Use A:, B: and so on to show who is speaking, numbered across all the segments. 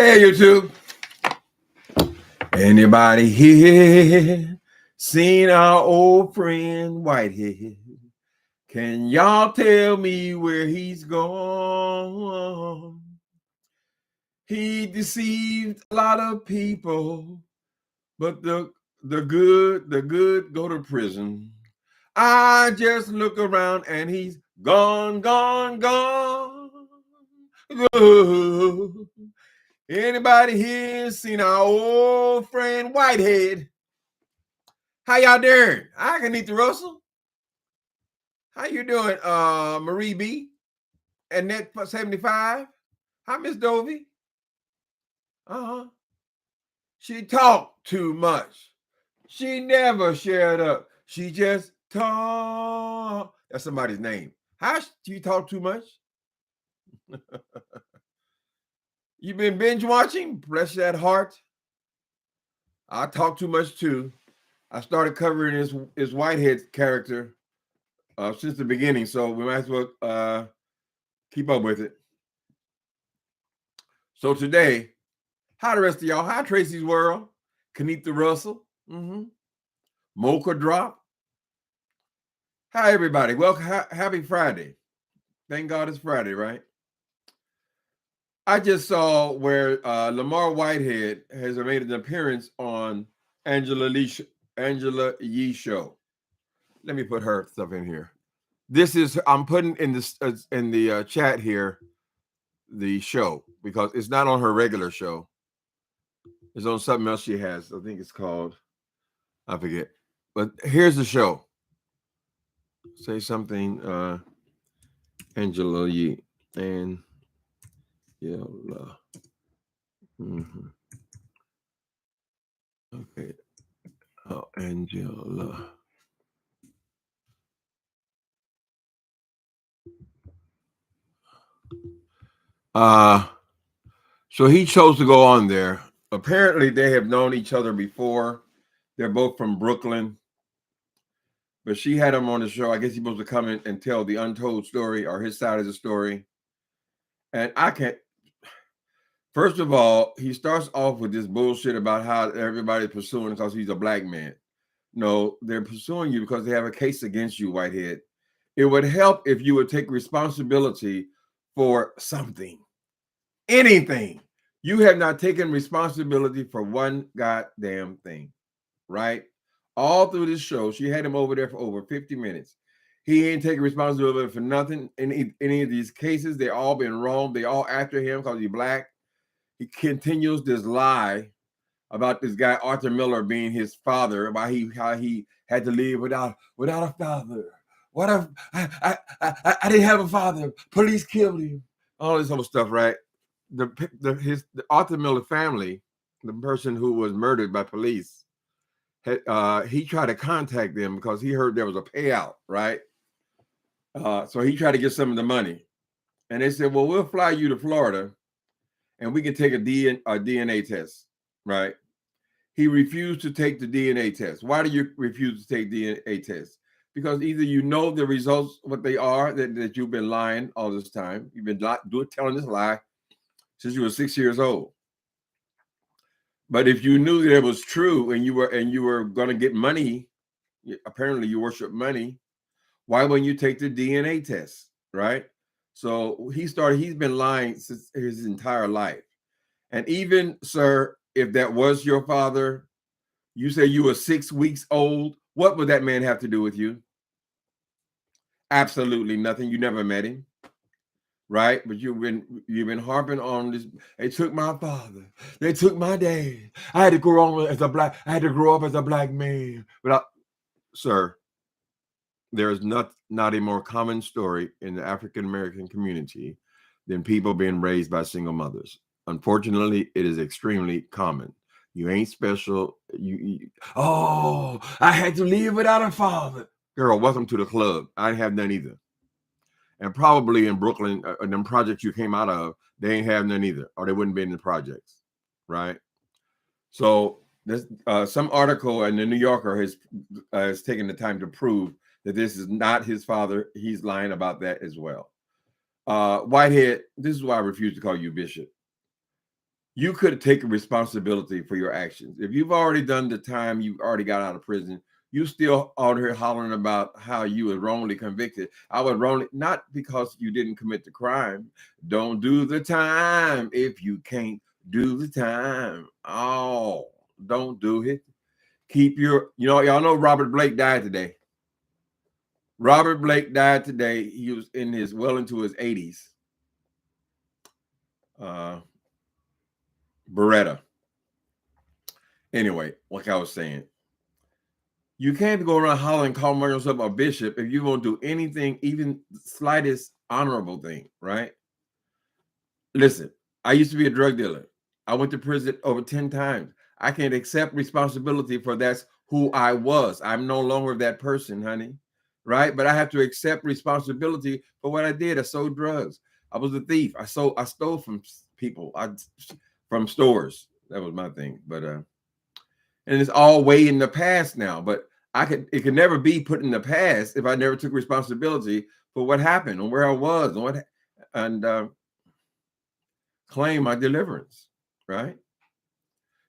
A: Hey, YouTube. Anybody here seen our old friend Whitehead? Can y'all tell me where he's gone? He deceived a lot of people, but the good go to prison. I just look around and he's gone. Anybody here seen our old friend Whitehead? How y'all doing? I can eat the Russell. How you doing, Marie B? And Net 75? Hi, Miss Dovey. She talked too much. She never shared up. She just talked. That's somebody's name. How she talk too much? You been binge watching? Bless that heart. I talk too much too. I started covering his Whitehead character since the beginning, so we might as well keep up with it. So today, hi the rest of y'all. Hi Tracy's World, Kenita Russell, Mocha Drop. Hi everybody. Welcome. Happy Friday. Thank God it's Friday, right? I just saw where Lamar Whitehead has made an appearance on Angela Yee show. Let me put her stuff in here. This is I'm putting in this in the chat here the show because it's not on her regular show. It's on something else she has. I think it's called, I forget. But here's the show. Say something, Angela Yee and Okay. Oh, Angela. So he chose to go on there. Apparently, they have known each other before. They're both from Brooklyn. But she had him on the show. I guess he's supposed to come in and tell the untold story or his side of the story. And I can't. First of all, he starts off with this bullshit about how everybody's pursuing because he's a black man. No, they're pursuing you because they have a case against you, Whitehead. It would help if you would take responsibility for something, anything. You have not taken responsibility for one goddamn thing, right? All through this show, she had him over there for over 50 minutes. He ain't taking responsibility for nothing. In any of these cases, they all been wrong. They all after him because he's black. He continues this lie about this guy Arthur Miller being his father, about how he had to live without a father. What if I didn't have a father? Police killed him. All this whole stuff, right? The Arthur Miller family, the person who was murdered by police, he tried to contact them because he heard there was a payout, right? So he tried to get some of the money, and they said, "Well, we'll fly you to Florida, and we can take a DNA test," right? He refused to take the DNA test. Why do you refuse to take DNA test? Because either you know the results, what they are, that you've been lying all this time. You've been telling this lie since you were 6 years old. But if you knew that it was true and you were going to get money, apparently you worship money, why wouldn't you take the DNA test, right? So he's been lying since his entire life. And even, sir, if that was your father, you say you were 6 weeks old, what would that man have to do with you? Absolutely nothing. You never met him, right? But you've been harping on this. They took my father. They took my dad. I had to grow up as a black man. But sir, there is not a more common story in the African American community than people being raised by single mothers. Unfortunately, it is extremely common. You ain't special. I had to live without a father. Girl, welcome to the club. I didn't have none either. And probably in Brooklyn, them projects you came out of, they ain't have none either, or they wouldn't be in the projects, right? So this some article in the New Yorker has taken the time to prove that this is not his father. He's lying about that as well. Whitehead, this is why I refuse to call you Bishop. you could take responsibility for your actions. If you've already done the time, you already got out of prison, you still out here hollering about how you were wrongly convicted. I was wrongly, not because you didn't commit the crime. Don't do the time if you can't do the time. Oh, don't do it. Keep your, y'all know Robert Blake died today. Robert Blake died today. He was in his well into his 80s. Beretta. Anyway, like I was saying, you can't go around hollering, calling yourself a bishop if you won't do anything, even the slightest honorable thing, right? Listen, I used to be a drug dealer. I went to prison over 10 times. I can't accept responsibility for that's who I was. I'm no longer that person, honey, right? But I have to accept responsibility for what I did. I sold drugs. I was a thief. I stole from people, from stores. That was my thing. But and it's all way in the past now. But it could never be put in the past if I never took responsibility for what happened and where I was and claim my deliverance, right?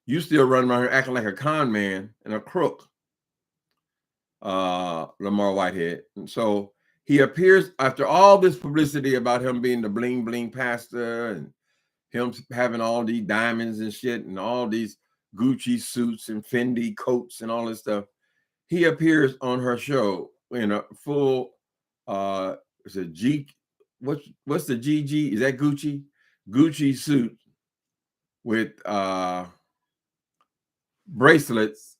A: You still run around here acting like a con man and a crook, Lamar Whitehead. And so he appears, after all this publicity about him being the bling bling pastor and him having all these diamonds and shit and all these Gucci suits and Fendi coats and all this stuff, he appears on her show in a full it's a G, what's the GG? Is that Gucci? Gucci suit with bracelets,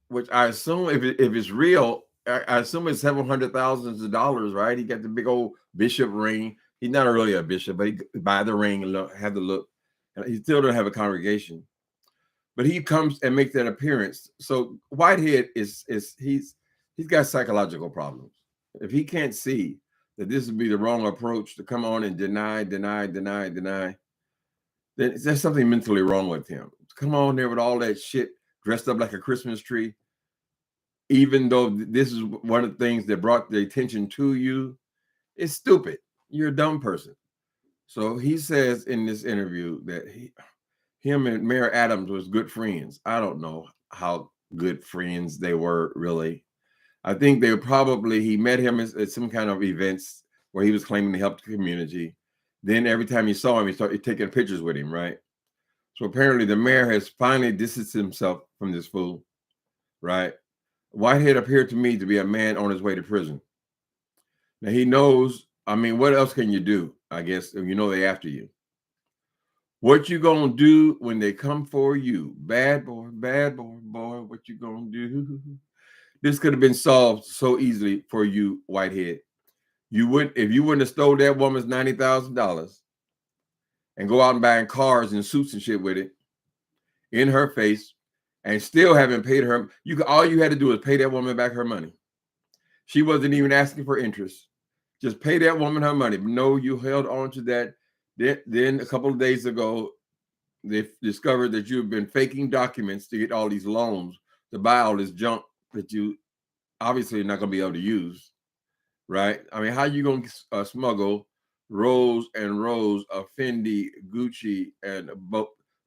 A: which I assume if it's real, I assume it's several hundred thousands of dollars, right? He got the big old bishop ring. He's not really a bishop, but he buy the ring and have the look. And he still don't have a congregation, but he comes and makes that appearance. So Whitehead he's got psychological problems. If he can't see that this would be the wrong approach to come on and deny, then there's something mentally wrong with him. Come on there with all that shit, dressed up like a Christmas tree, even though this is one of the things that brought the attention to you. It's stupid. You're a dumb person. So he says in this interview that him and Mayor Adams was good friends. I don't know how good friends they were really. I think he met him at some kind of events where he was claiming to help the community. Then every time he saw him, he started taking pictures with him, right? So apparently the mayor has finally distanced himself from this fool, right? Whitehead appeared to me to be a man on his way to prison. Now he knows, I mean, what else can you do? I guess, if you know they're after you. What you gonna do when they come for you? Bad boy, boy, what you gonna do? This could have been solved so easily for you, Whitehead. If you wouldn't have stole that woman's $90,000 and go out and buying cars and suits and shit with it in her face and still haven't paid her, all you had to do is pay that woman back her money. She wasn't even asking for interest. Just pay that woman her money. No, you held on to that. Then a couple of days ago, they discovered that you've been faking documents to get all these loans to buy all this junk that you obviously not going to be able to use, right? I mean, how you going to smuggle rows and rows of Fendi, Gucci, and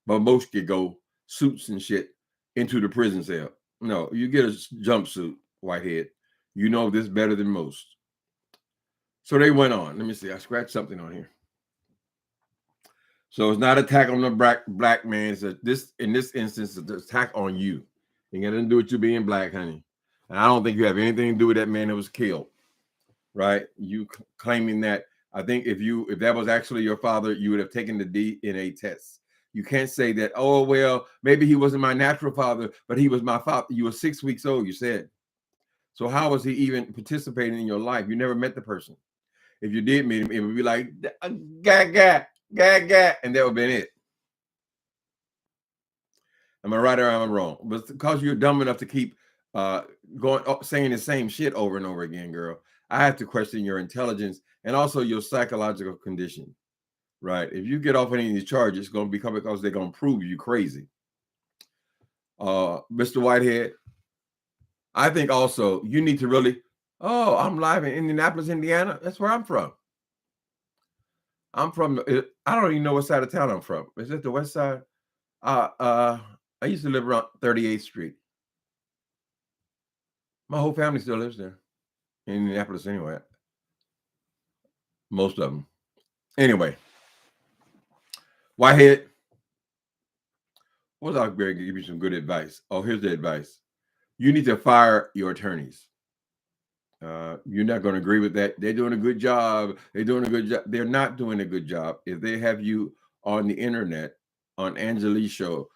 A: Baboshki Go suits and shit into the prison cell? No, you get a jumpsuit, Whitehead. You know this better than most. So they went on. Let me see. I scratched something on here. So it's not an attack on the black man. It's in this instance, it's an attack on you. It got nothing to do with you being black, honey. And I don't think you have anything to do with that man that was killed, right? You claiming that. I think if that was actually your father, you would have taken the DNA test. You can't say that, oh, well, maybe he wasn't my natural father, but he was my father. You were 6 weeks old, you said. So how was he even participating in your life? You never met the person. If you did meet him, it would be like, gag, and that would have been it. Am I right or am I wrong? But because you're dumb enough to keep saying the same shit over and over again, girl, I have to question your intelligence and also your psychological condition, right? If you get off any of these charges, it's going to become because they're going to prove you crazy. Mr. Whitehead, I think also you need to really, I'm live in Indianapolis, Indiana. That's where I'm from. I don't even know what side of town I'm from. Is it the west side? I used to live around 38th Street. My whole family still lives there in Indianapolis anyway. Most of them. Anyway, Whitehead, what was I going to give you some good advice? Oh, here's the advice. You need to fire your attorneys. You're not going to agree with that. They're doing a good job. They're doing a good job. They're not doing a good job. If they have you on the internet, on Angelique's show,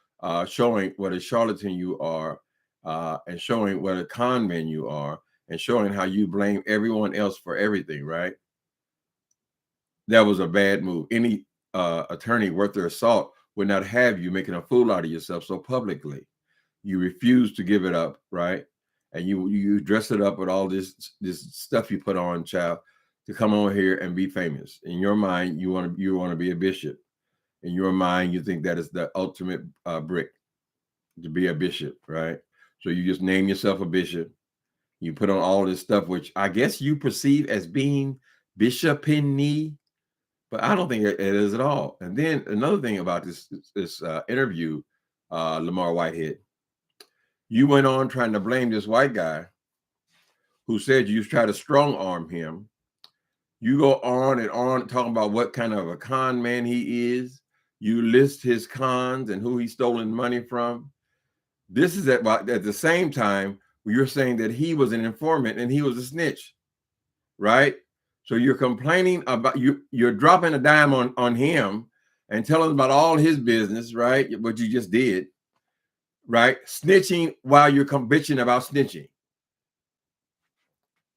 A: showing what a charlatan you are, and showing what a con man you are, and showing how you blame everyone else for everything, right? That was a bad move. Any attorney worth their salt would not have you making a fool out of yourself so publicly. You refuse to give it up, right? And you dress it up with all this stuff you put on, child, to come on here and be famous. In your mind, you want to be a bishop. In your mind, you think that is the ultimate brick to be a bishop, right? So you just name yourself a bishop. You put on all this stuff, which I guess you perceive as being bishop-in-knee, but I don't think it is at all. And then another thing about this interview, Lamar Whitehead, you went on trying to blame this white guy who said you tried to strong arm him. You go on and on talking about what kind of a con man he is. You list his cons and who he's stolen money from. This is at the same time you're saying that he was an informant and he was a snitch, right? So you're complaining about you're dropping a dime on him and telling about all his business, right? What you just did, right? Snitching while you're bitching about snitching.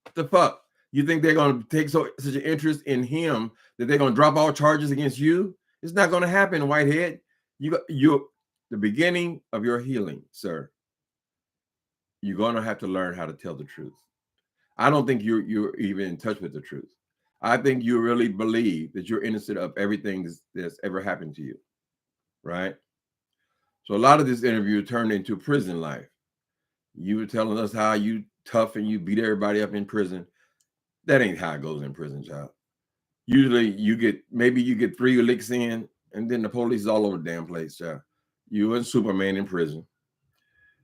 A: What the fuck? You think they're going to take such an interest in him that they're going to drop all charges against you? It's not going to happen, Whitehead. You're the beginning of your healing, sir. You're going to have to learn how to tell the truth. I don't think you're even in touch with the truth. I think you really believe that you're innocent of everything that's ever happened to you, right? So a lot of this interview turned into prison life. You were telling us how you tough and you beat everybody up in prison. That ain't how it goes in prison, child. Usually you get 3 licks in, and then the police is all over the damn place, child. You and Superman in prison.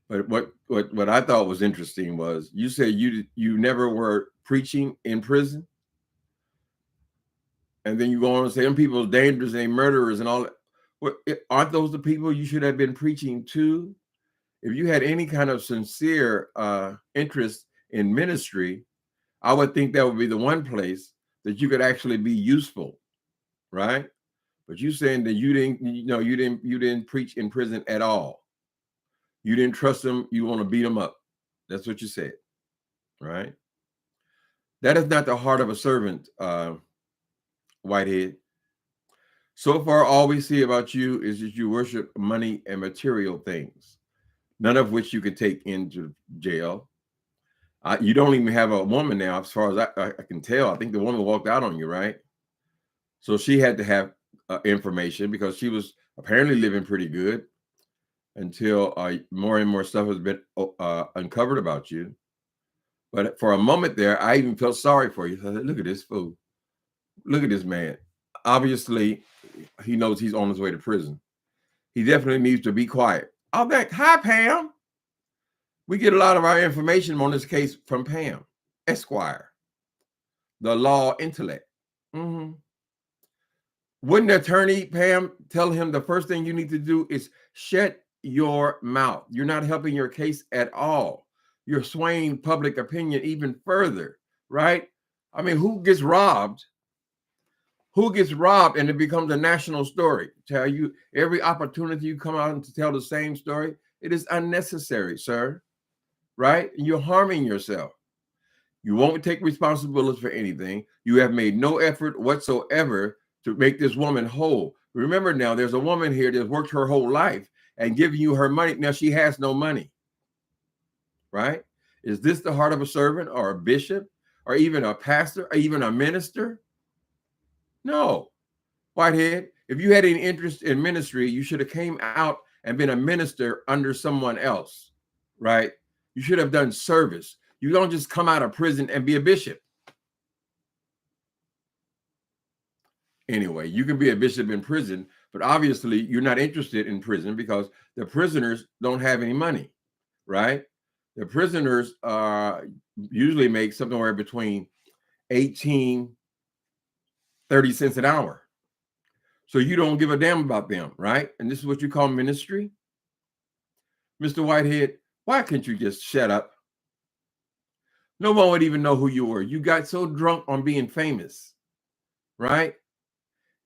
A: But what I thought was interesting was you said you never were preaching in prison. And then you go on and say, them people are dangerous, they murderers and all that. Well, aren't those the people you should have been preaching to? If you had any kind of sincere interest in ministry, I would think that would be the one place that you could actually be useful, right? But you saying that you didn't preach in prison at all. You didn't trust them. You want to beat them up. That's what you said, right? That is not the heart of a servant, Whitehead. So far, all we see about you is that you worship money and material things, none of which you can take into jail. You don't even have a woman now, as far as I can tell. I think the woman walked out on you, right? So she had to have information because she was apparently living pretty good until more and more stuff has been uncovered about you. But for a moment there, I even felt sorry for you. So I said, look at this fool. Look at this man. Obviously, he knows he's on his way to prison. He definitely needs to be quiet. I'll back. Hi, Pam. We get a lot of our information on this case from Pam, Esquire, the law intellect. Mm-hmm. Wouldn't the attorney, Pam, tell him the first thing you need to do is shut your mouth? You're not helping your case at all. You're swaying public opinion even further, right? I mean, who gets robbed? Who gets robbed and it becomes a national story? Tell you every opportunity you come out to tell the same story, it is unnecessary, sir, right? You're harming yourself. You won't take responsibility for anything. You have made no effort whatsoever to make this woman whole. Remember now, there's a woman here that's worked her whole life and giving you her money. Now she has no money, right? Is this the heart of a servant or a bishop or even a pastor or even a minister? No. Whitehead, if you had any interest in ministry, you should have came out and been a minister under someone else, right? You should have done service. You don't just come out of prison and be a bishop. Anyway, you can be a bishop in prison, But obviously, you're not interested in prison because the prisoners don't have any money, right? The prisoners usually make somewhere between 18, 30 cents an hour. So you don't give a damn about them, right? And this is what you call ministry? Mr. Whitehead, why can't you just shut up? No one would even know who you were. You got so drunk on being famous, right?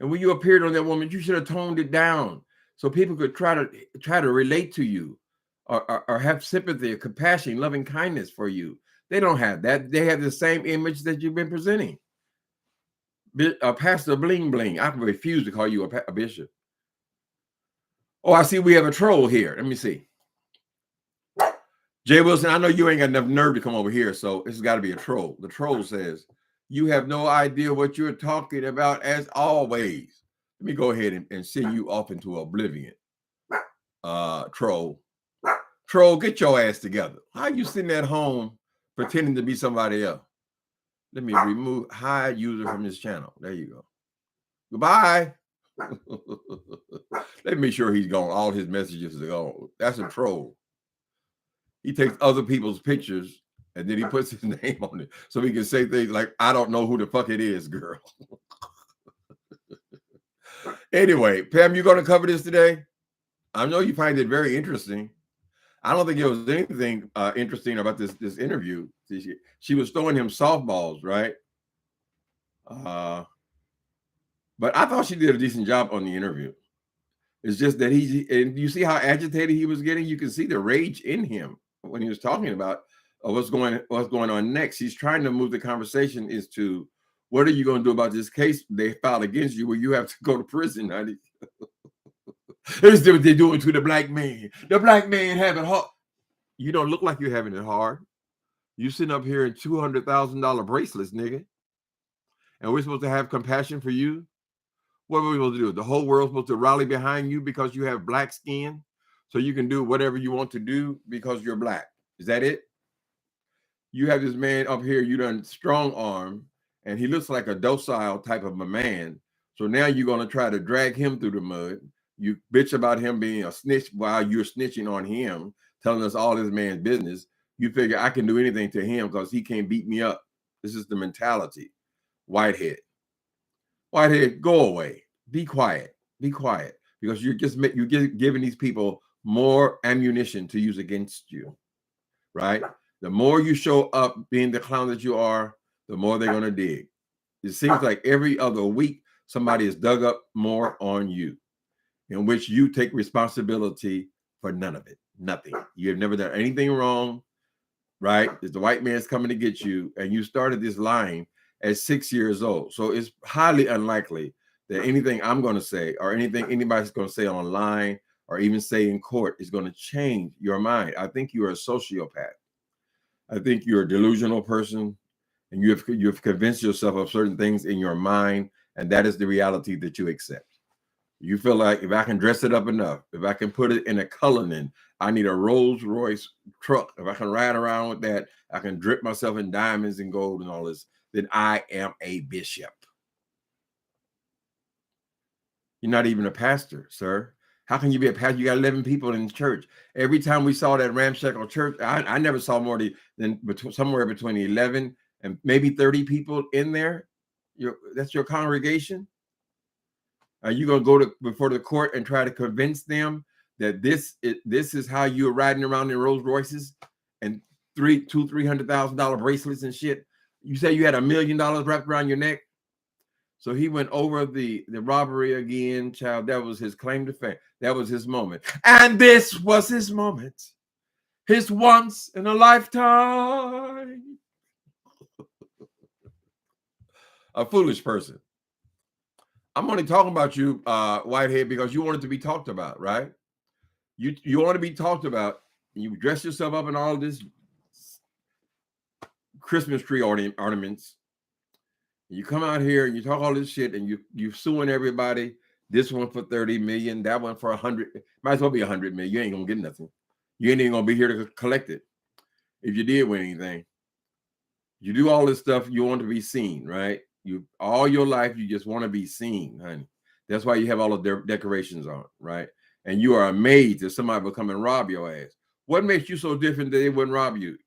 A: And when you appeared on that woman, you should have toned it down so people could try to relate to you or have sympathy or compassion, loving kindness for you. They don't have that. They have the same image that you've been presenting. Pastor Bling Bling. I refuse to call you a bishop. Oh, I see we have a troll here. Let me see. Jay Wilson, I know you ain't got enough nerve to come over here, so it's got to be a troll. The troll says, you have no idea what you're talking about as always. Let me go ahead and send you off into oblivion. Troll. Troll, get your ass together. How are you sitting at home pretending to be somebody else? Let me hide user from this channel. There you go. Goodbye. Let me make sure he's gone. All his messages are gone. That's a troll. He takes other people's pictures and then he puts his name on it so he can say things like, I don't know who the fuck it is, girl. Anyway, Pam, you going to cover this today? I know you find it very interesting. I don't think there was anything interesting about this interview. She was throwing him softballs, right? But I thought she did a decent job on the interview. It's just that and you see how agitated he was getting. You can see the rage in him when he was talking about what's going on next. He's trying to move the conversation is to, what are you going to do about this case they filed against you where you have to go to prison, honey? This is what they're doing to the black man. The black man having hard. You don't look like you're having it hard. You sitting up here in $200,000 bracelets, nigga. And we're supposed to have compassion for you? What are we supposed to do? The whole world's supposed to rally behind you because you have black skin, so you can do whatever you want to do because you're black. Is that it? You have this man up here, you done strong arm, and he looks like a docile type of a man. So now you're going to try to drag him through the mud. You bitch about him being a snitch while you're snitching on him, telling us all this man's business. You figure I can do anything to him because he can't beat me up. This is the mentality. Whitehead. Whitehead, go away. Be quiet. Be quiet. Because you're giving these people more ammunition to use against you, right? The more you show up being the clown that you are, the more they're going to dig. It seems like every other week, somebody has dug up more on you, in which you take responsibility for none of it. Nothing. You have never done anything wrong, right? If the white man's coming to get you, and you started this lying at 6 years old. So it's highly unlikely that anything I'm going to say or anything anybody's going to say online or even say in court is going to change your mind. I think you're a sociopath. I think you're a delusional person, and you've convinced yourself of certain things in your mind, and that is the reality that you accept. You feel like if I can dress it up enough, if I can put it in a Cullinan, I need a Rolls Royce truck. If I can ride around with that, I can drip myself in diamonds and gold and all this, then I am a bishop. You're not even a pastor, sir. How can you be a pastor? You got 11 people in the church. Every time we saw that ramshackle church, I never saw more than somewhere between 11 and maybe 30 people in there. That's your congregation. Are you going to go before the court and try to convince them that this is how you're riding around in Rolls Royces and $300,000 bracelets and shit? You say you had $1 million wrapped around your neck. So he went over the robbery again, child. That was his claim to fame. That was his moment. And this was his moment. His once in a lifetime. A foolish person. I'm only talking about you, Whitehead, because you wanted to be talked about, right? You want to be talked about. You dress yourself up in all this Christmas tree ornaments. You come out here and you talk all this shit, and you suing everybody. This one for 30 million, that one for 100. Might as well be 100 million. You ain't gonna get nothing. You ain't even gonna be here to collect it. If you did win anything, you do all this stuff. You want to be seen, right? You all your life, you just want to be seen, honey. That's why you have all of their decorations on, right? And you are amazed that somebody will come and rob your ass. What makes you so different that they wouldn't rob you,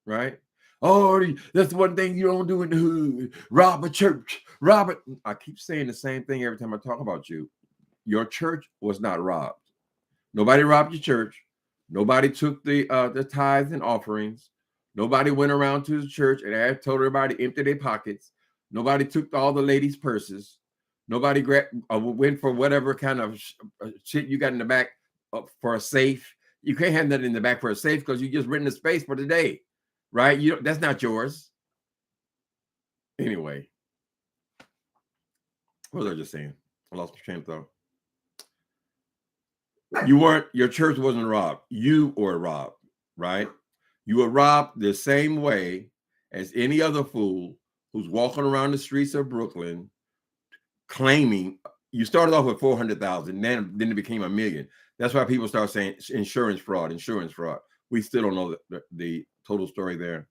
A: right? Oh, that's one thing you don't do in the hood. Rob a church. Rob it. I keep saying the same thing every time I talk about you. Your church was not robbed. Nobody robbed your church. Nobody took the tithes and offerings. Nobody went around to the church and told everybody to empty their pockets. Nobody took all the ladies' purses. Nobody went for whatever kind of shit you got in the back for a safe. You can't have that in the back for a safe because you just renting the space for the day, right? That's not yours. Anyway, what was I just saying? I lost my train of thought. Your church wasn't robbed. You were robbed, right? You were robbed the same way as any other fool who's walking around the streets of Brooklyn claiming. You started off with 400,000, then it became $1 million. That's why people start saying insurance fraud. We still don't know the total story there.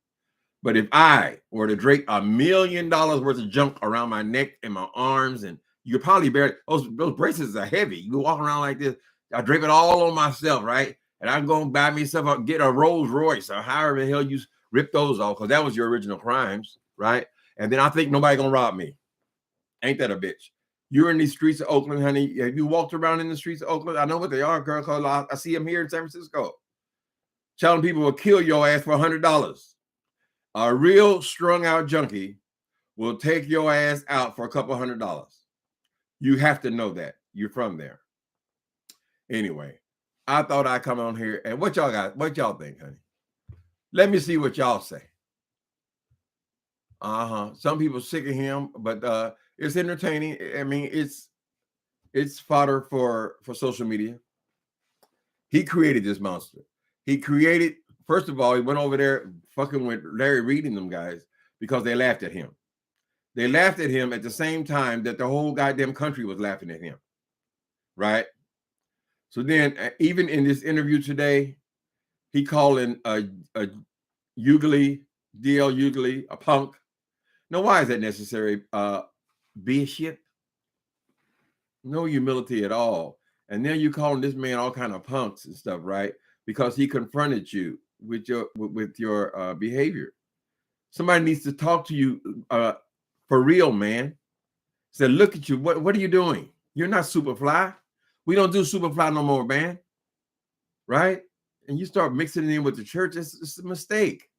A: But if I were to drape $1 million worth of junk around my neck and my arms, and you could probably bear those bracelets are heavy. You walk around like this. I drape it all on myself, right? And I'm going to buy myself get a Rolls Royce or however the hell you rip those off, because that was your original crimes, right? And then I think nobody gonna rob me. Ain't that a bitch? You're in these streets of Oakland, honey. Have you walked around in the streets of Oakland? I know what they are, girl, because I see them here in San Francisco. Telling people will kill your ass for $100. A real strung out junkie will take your ass out for a couple $100. You have to know that. You're from there. Anyway, I thought I'd come on here and what y'all got? What y'all think, honey? Let me see what y'all say. Some people sick of him, but it's entertaining. I mean, it's fodder for social media. He created this monster. First of all, he went over there fucking with Larry Reed and them guys because they laughed at him. They laughed at him at the same time that the whole goddamn country was laughing at him, right? So then, even in this interview today, he calling a Ugly, D.L. Ugly, a punk. Now, why is that necessary? Bishop? No humility at all. And then you calling this man all kind of punks and stuff, right? Because he confronted you with your behavior. Somebody needs to talk to you for real, man. Said, look at you. What are you doing? You're not Superfly. We don't do Superfly no more, man. Right? And you start mixing it in with the church. It's a mistake.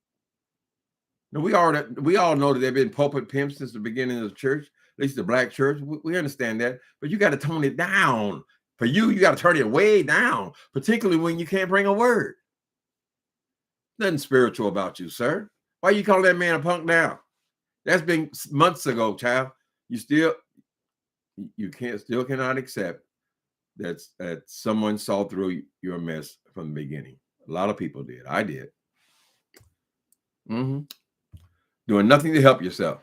A: Now, we all know that they've been pulpit pimps since the beginning of the church, at least the black church. We understand that. But you got to tone it down. For you got to turn it way down, particularly when you can't bring a word. Nothing spiritual about you, sir. Why you call that man a punk now? That's been months ago, child. You still cannot accept that someone saw through your mess from the beginning. A lot of people did. I did. Doing nothing to help yourself.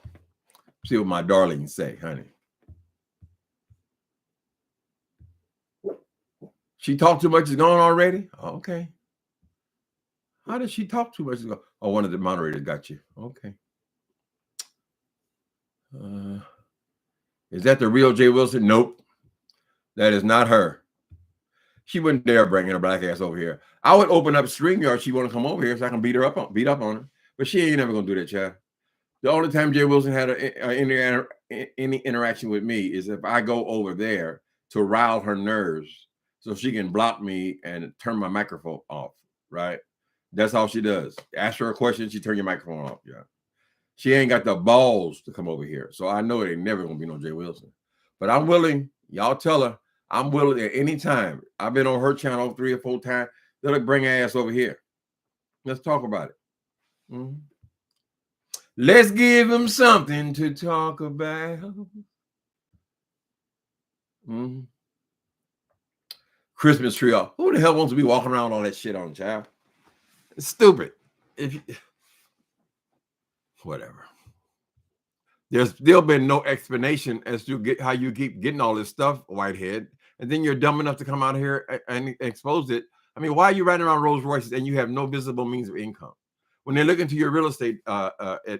A: See what my darlings say, honey. She talked too much is gone already? Okay. How did she talk too much? Oh, one of the moderators got you. Okay. Is that the real Jay Wilson? Nope. That is not her. She wouldn't dare bring her black ass over here. I would open up StreamYard. She want to come over here so I can beat up on her. But she ain't never gonna do that, child. The only time Jay Wilson had any interaction with me is if I go over there to rile her nerves so she can block me and turn my microphone off, right? That's all she does. Ask her a question, she turn your microphone off, yeah. She ain't got the balls to come over here. So I know it ain't never gonna be no Jay Wilson. But I'm willing, y'all tell her, I'm willing at any time. I've been on her channel 3 or 4 times. Let her bring her ass over here. Let's talk about it. Let's give them something to talk about. Christmas tree off. Who the hell wants to be walking around with all that shit on, child? It's stupid. Whatever. There's still been no explanation as to how you keep getting all this stuff, Whitehead, and then you're dumb enough to come out here and expose it. I mean, why are you riding around Rolls Royces and you have no visible means of income? when they look into your real estate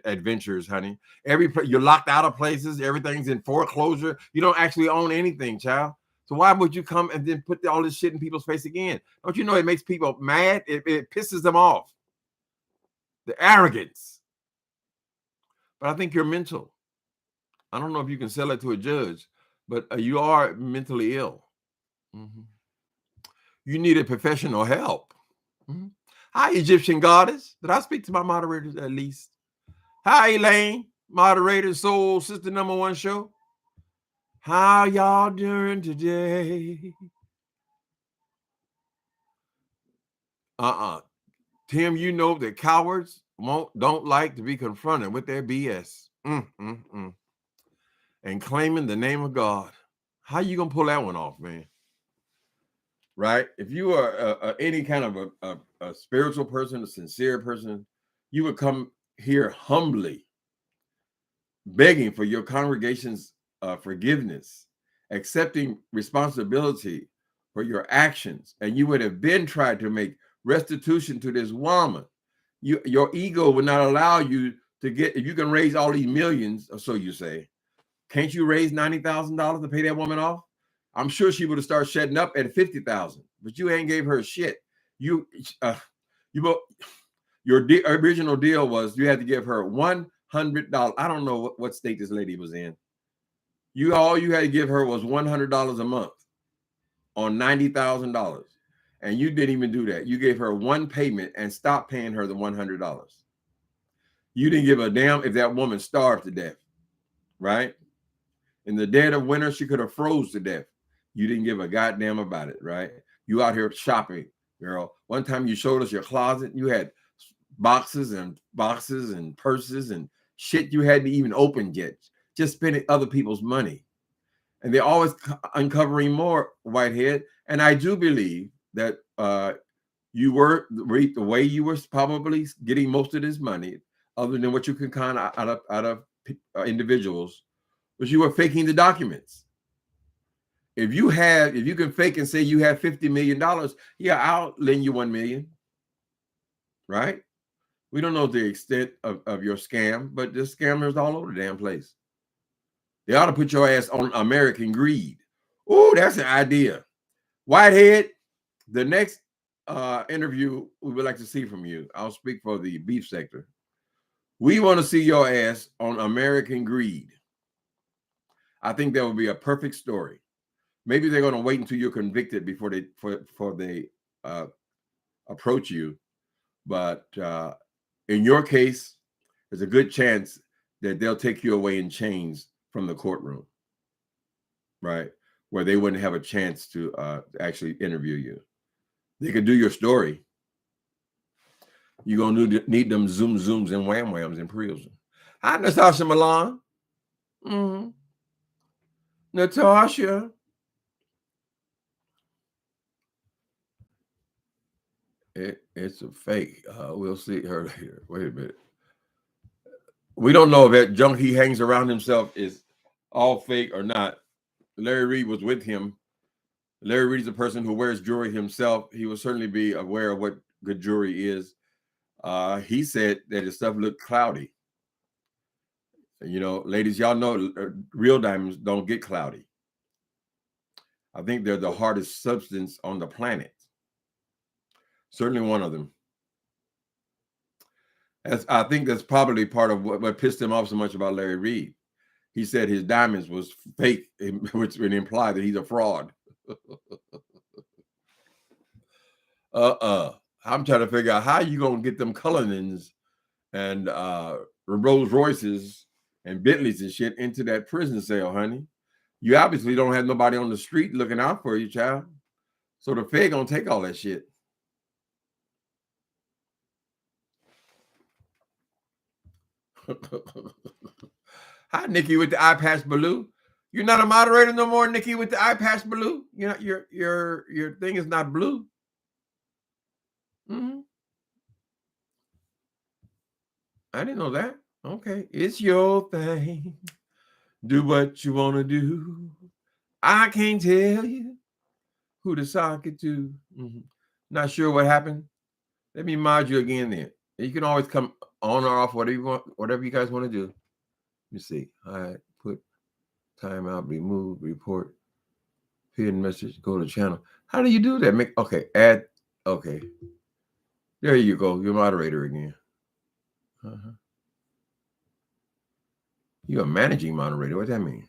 A: adventures, honey. You're locked out of places. Everything's in foreclosure. You don't actually own anything, child. So why would you come and then put all this shit in people's face again? Don't you know it makes people mad? It pisses them off. The arrogance. But I think you're mental. I don't know if you can sell it to a judge, but you are mentally ill. Mm-hmm. You needed professional help. Mm-hmm. Hi, Egyptian goddess. Did I speak to my moderators at least? Hi, Elaine, moderator, soul sister #1 show. How y'all doing today? Tim, you know that cowards don't like to be confronted with their BS. And claiming the name of God. How you gonna pull that one off, man? Right? If you are any kind of a spiritual person, a sincere person, you would come here humbly, begging for your congregation's forgiveness, accepting responsibility for your actions, and you would have been tried to make restitution to this woman. Your ego would not allow you to get, if you can raise all these millions, or so you say, can't you raise $90,000 to pay that woman off? I'm sure she would have started shutting up at 50,000, but you ain't gave her shit. Your original deal was you had to give her $100. I don't know what state this lady was in. All you had to give her was $100 a month on $90,000, and you didn't even do that. You gave her one payment and stopped paying her the $100. You didn't give a damn if that woman starved to death, right? In the dead of winter, she could have froze to death. You didn't give a goddamn about it, right? You out here shopping, girl. One time you showed us your closet. You had boxes and purses and shit you hadn't even opened yet. Just spending other people's money. And they're always uncovering more, Whitehead. And I do believe that you were, the way you were probably getting most of this money, other than what you can con out of individuals, was you were faking the documents. If you can fake and say you have $50 million, yeah, I'll lend you $1 million, right? We don't know the extent of your scam, but there's scammers all over the damn place. They ought to put your ass on American greed. Oh, that's an idea. Whitehead, the next interview we would like to see from you, I'll speak for the beef sector. We want to see your ass on American greed. I think that would be a perfect story. Maybe they're going to wait until you're convicted before they approach you. But in your case, there's a good chance that they'll take you away in chains from the courtroom, right? Where they wouldn't have a chance to actually interview you. They could do your story. You're going to need them zooms and whams in prison. Hi, Natasha Milan. Mm-hmm. Natasha. It's a fake. We'll see her later. Wait a minute. We don't know if that junk he hangs around himself is all fake or not. Larry Reed was with him. Larry Reed is a person who wears jewelry himself. He will certainly be aware of what good jewelry is. He said that his stuff looked cloudy. You know, ladies, y'all know real diamonds don't get cloudy. I think they're the hardest substance on the planet. Certainly one of them. I think that's probably part of what pissed him off so much about Larry Reed. He said his diamonds was fake, which would imply that he's a fraud. I'm trying to figure out how you gonna get them Cullinans and Rolls Royces and Bentleys and shit into that prison cell, honey. You obviously don't have nobody on the street looking out for you, child. So the Fed gonna take all that shit. Hi, Nikki with the eye patch blue. You're not a moderator no more, Nikki with the eye patch blue. You know your thing is not blue. Mm-hmm. I didn't know that. Okay, it's your thing. Do what you want to do. I can't tell you who to sock it to. Mm-hmm. Not sure what happened. Let me mod you again then. You can always come on or off, whatever you want, whatever you guys want to do. Let me see. I put timeout, remove, report, pin message, go to channel. How do you do that? Make okay, add. Okay, there you go. You're moderator again. You're a managing moderator. What does that mean?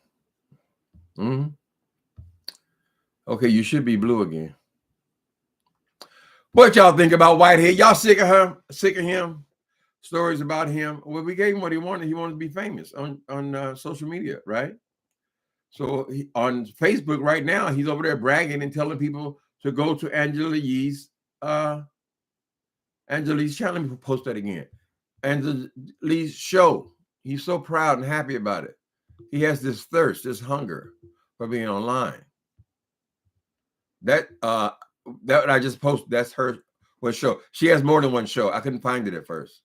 A: Okay, you should be blue again. What y'all think about Whitehead? Y'all sick of her? Sick of him? Stories about him? Well, we gave him what he wanted. He wanted to be famous on social media, right? So on Facebook right now, he's over there bragging and telling people to go to Angela Yee's channel. Let me post that again. Angela Lee's show. He's so proud and happy about it. He has this thirst, this hunger for being online. That I just posted, that's her show. She has more than one show. I couldn't find it at first.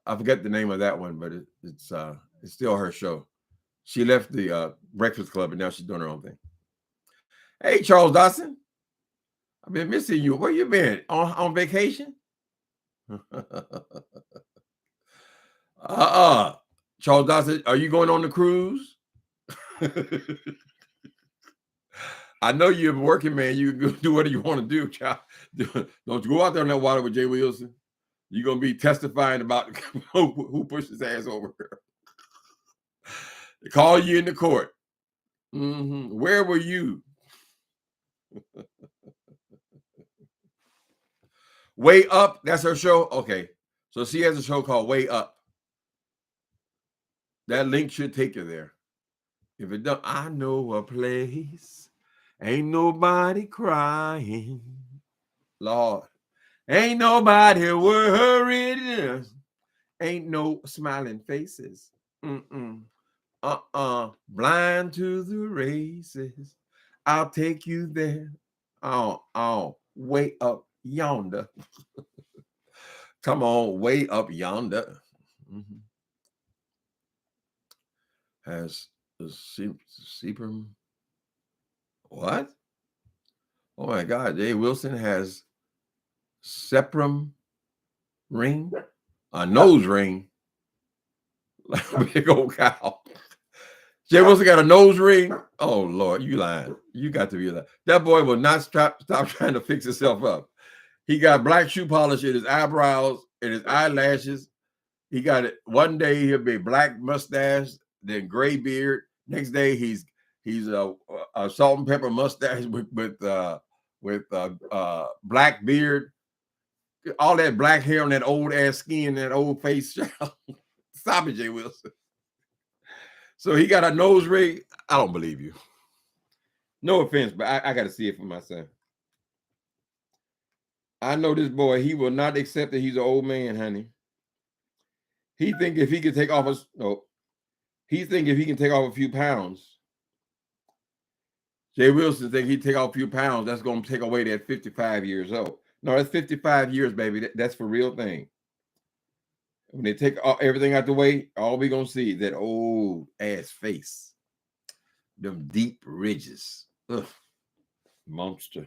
A: I forget the name of that one, but it's still her show. She left the Breakfast Club and now she's doing her own thing. Hey, Charles Dawson. I've been missing you. Where you been? On vacation? Charles Dawson, are you going on the cruise? I know you're a working man. You can do whatever you want to do, child. Don't you go out there in that water with Jay Wilson. You're going to be testifying about who pushed his ass over. They call you in the court. Where were you? Way Up, that's her show? Okay. So she has a show called Way Up. That link should take you there. If it don't, I know a place. Ain't nobody crying. Lord. Ain't nobody worried. Ain't no smiling faces. Blind to the races. I'll take you there. Way up yonder. Come on, way up yonder. Has the Seabrum. What? Oh my God, Jay Wilson has seprum ring, a nose ring, like a big old cow. Jay Wilson got a nose ring. Oh Lord, you lying. You got to be lying. That boy will not stop trying to fix himself up. He got black shoe polish in his eyebrows and his eyelashes. He got it. One day he'll be black mustache, then gray beard. Next day he's a salt and pepper mustache with black beard. All that black hair on that old ass skin, that old face. Stop it, Jay Wilson. So he got a nose ring. I don't believe you. No offense, but I got to see it for myself. I know this boy. He will not accept that he's an old man, honey. He think if he can take off he think if he can take off a few pounds. Jay Wilson think he'd take off a few pounds. That's going to take away that 55 years old. No, that's 55 years, baby. That's for real thing. When they take everything out the way, all we going to see is that old ass face. Them deep ridges. Ugh. Monster.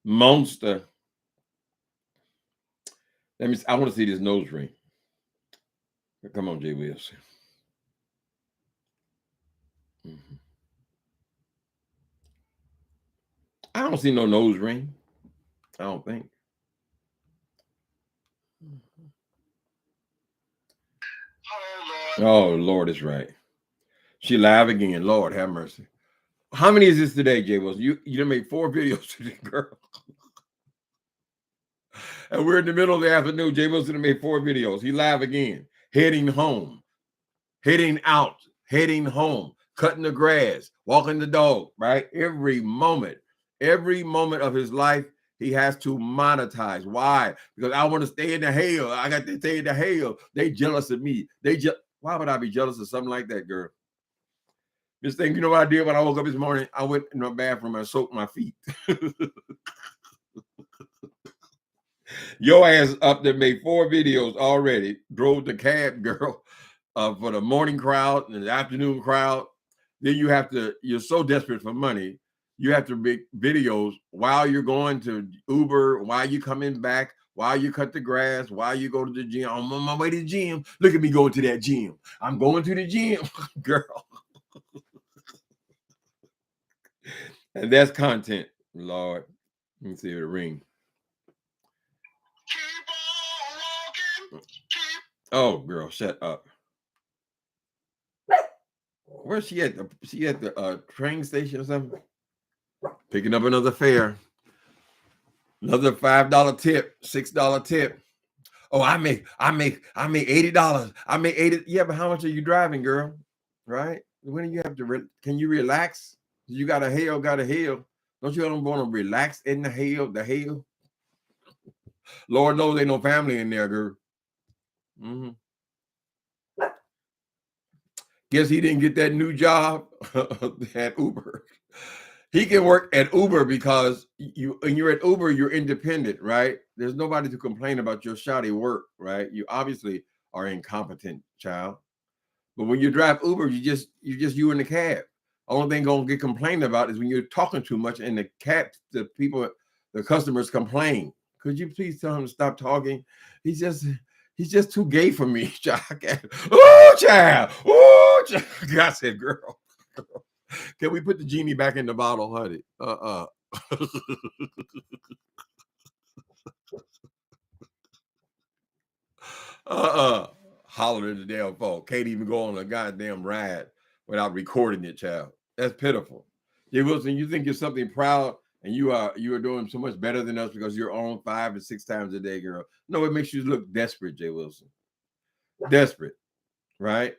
A: I want to see this nose ring. Come on, Jay Wilson. I don't see no nose ring. I don't think. Oh, Lord is right. She live again. Lord have mercy. How many is this today, Jay Wilson? You done made 4 videos today, girl. And we're in the middle of the afternoon. Jay Wilson done made 4 videos. He live again. Heading home. Heading out. Heading home. Cutting the grass. Walking the dog, right? Every moment of his life, he has to monetize. Why? Because I want to stay in the hail. I got to stay in the hail. They jealous of me. Why would I be jealous of something like that, girl? This thing, you know what I did when I woke up this morning? I went in my bathroom and soaked my feet. Your ass up there made 4 videos already. Drove the cab, girl, for the morning crowd and the afternoon crowd. Then you're so desperate for money. You have to make videos while you're going to Uber, while you're coming back, Why you cut the grass? Why you go to the gym? I'm on my way to the gym. Look at me going to that gym. I'm going to the gym, girl. And that's content, Lord. Let me see if it ring. Oh, girl, shut up. Where's she at? She at the train station or something? Picking up another fare. Another $5 tip, $6 tip. Oh, I make $80. I make 80. Yeah, but how much are you driving, girl? Right? When do you have to can you relax? You got a hail. Don't you want to relax in the hail? The hail. Lord knows ain't no family in there, girl. Mm-hmm. Guess he didn't get that new job at Uber. He can work at Uber because when you're at Uber, you're independent, right? There's nobody to complain about your shoddy work, right? You obviously are incompetent, child. But when you drive Uber, you just you in the cab. Only thing gonna get complained about is when you're talking too much and the customers complain. Could you please tell him to stop talking? He's just too gay for me, child. Oh, child. Oh, child. I said, girl. Can we put the genie back in the bottle, honey? Hollering at the damn phone. Can't even go on a goddamn ride without recording it, child. That's pitiful. Jay Wilson, you think you're something proud and you are doing so much better than us because you're on 5 or 6 times a day, girl. No, it makes you look desperate, Jay Wilson. Desperate, right?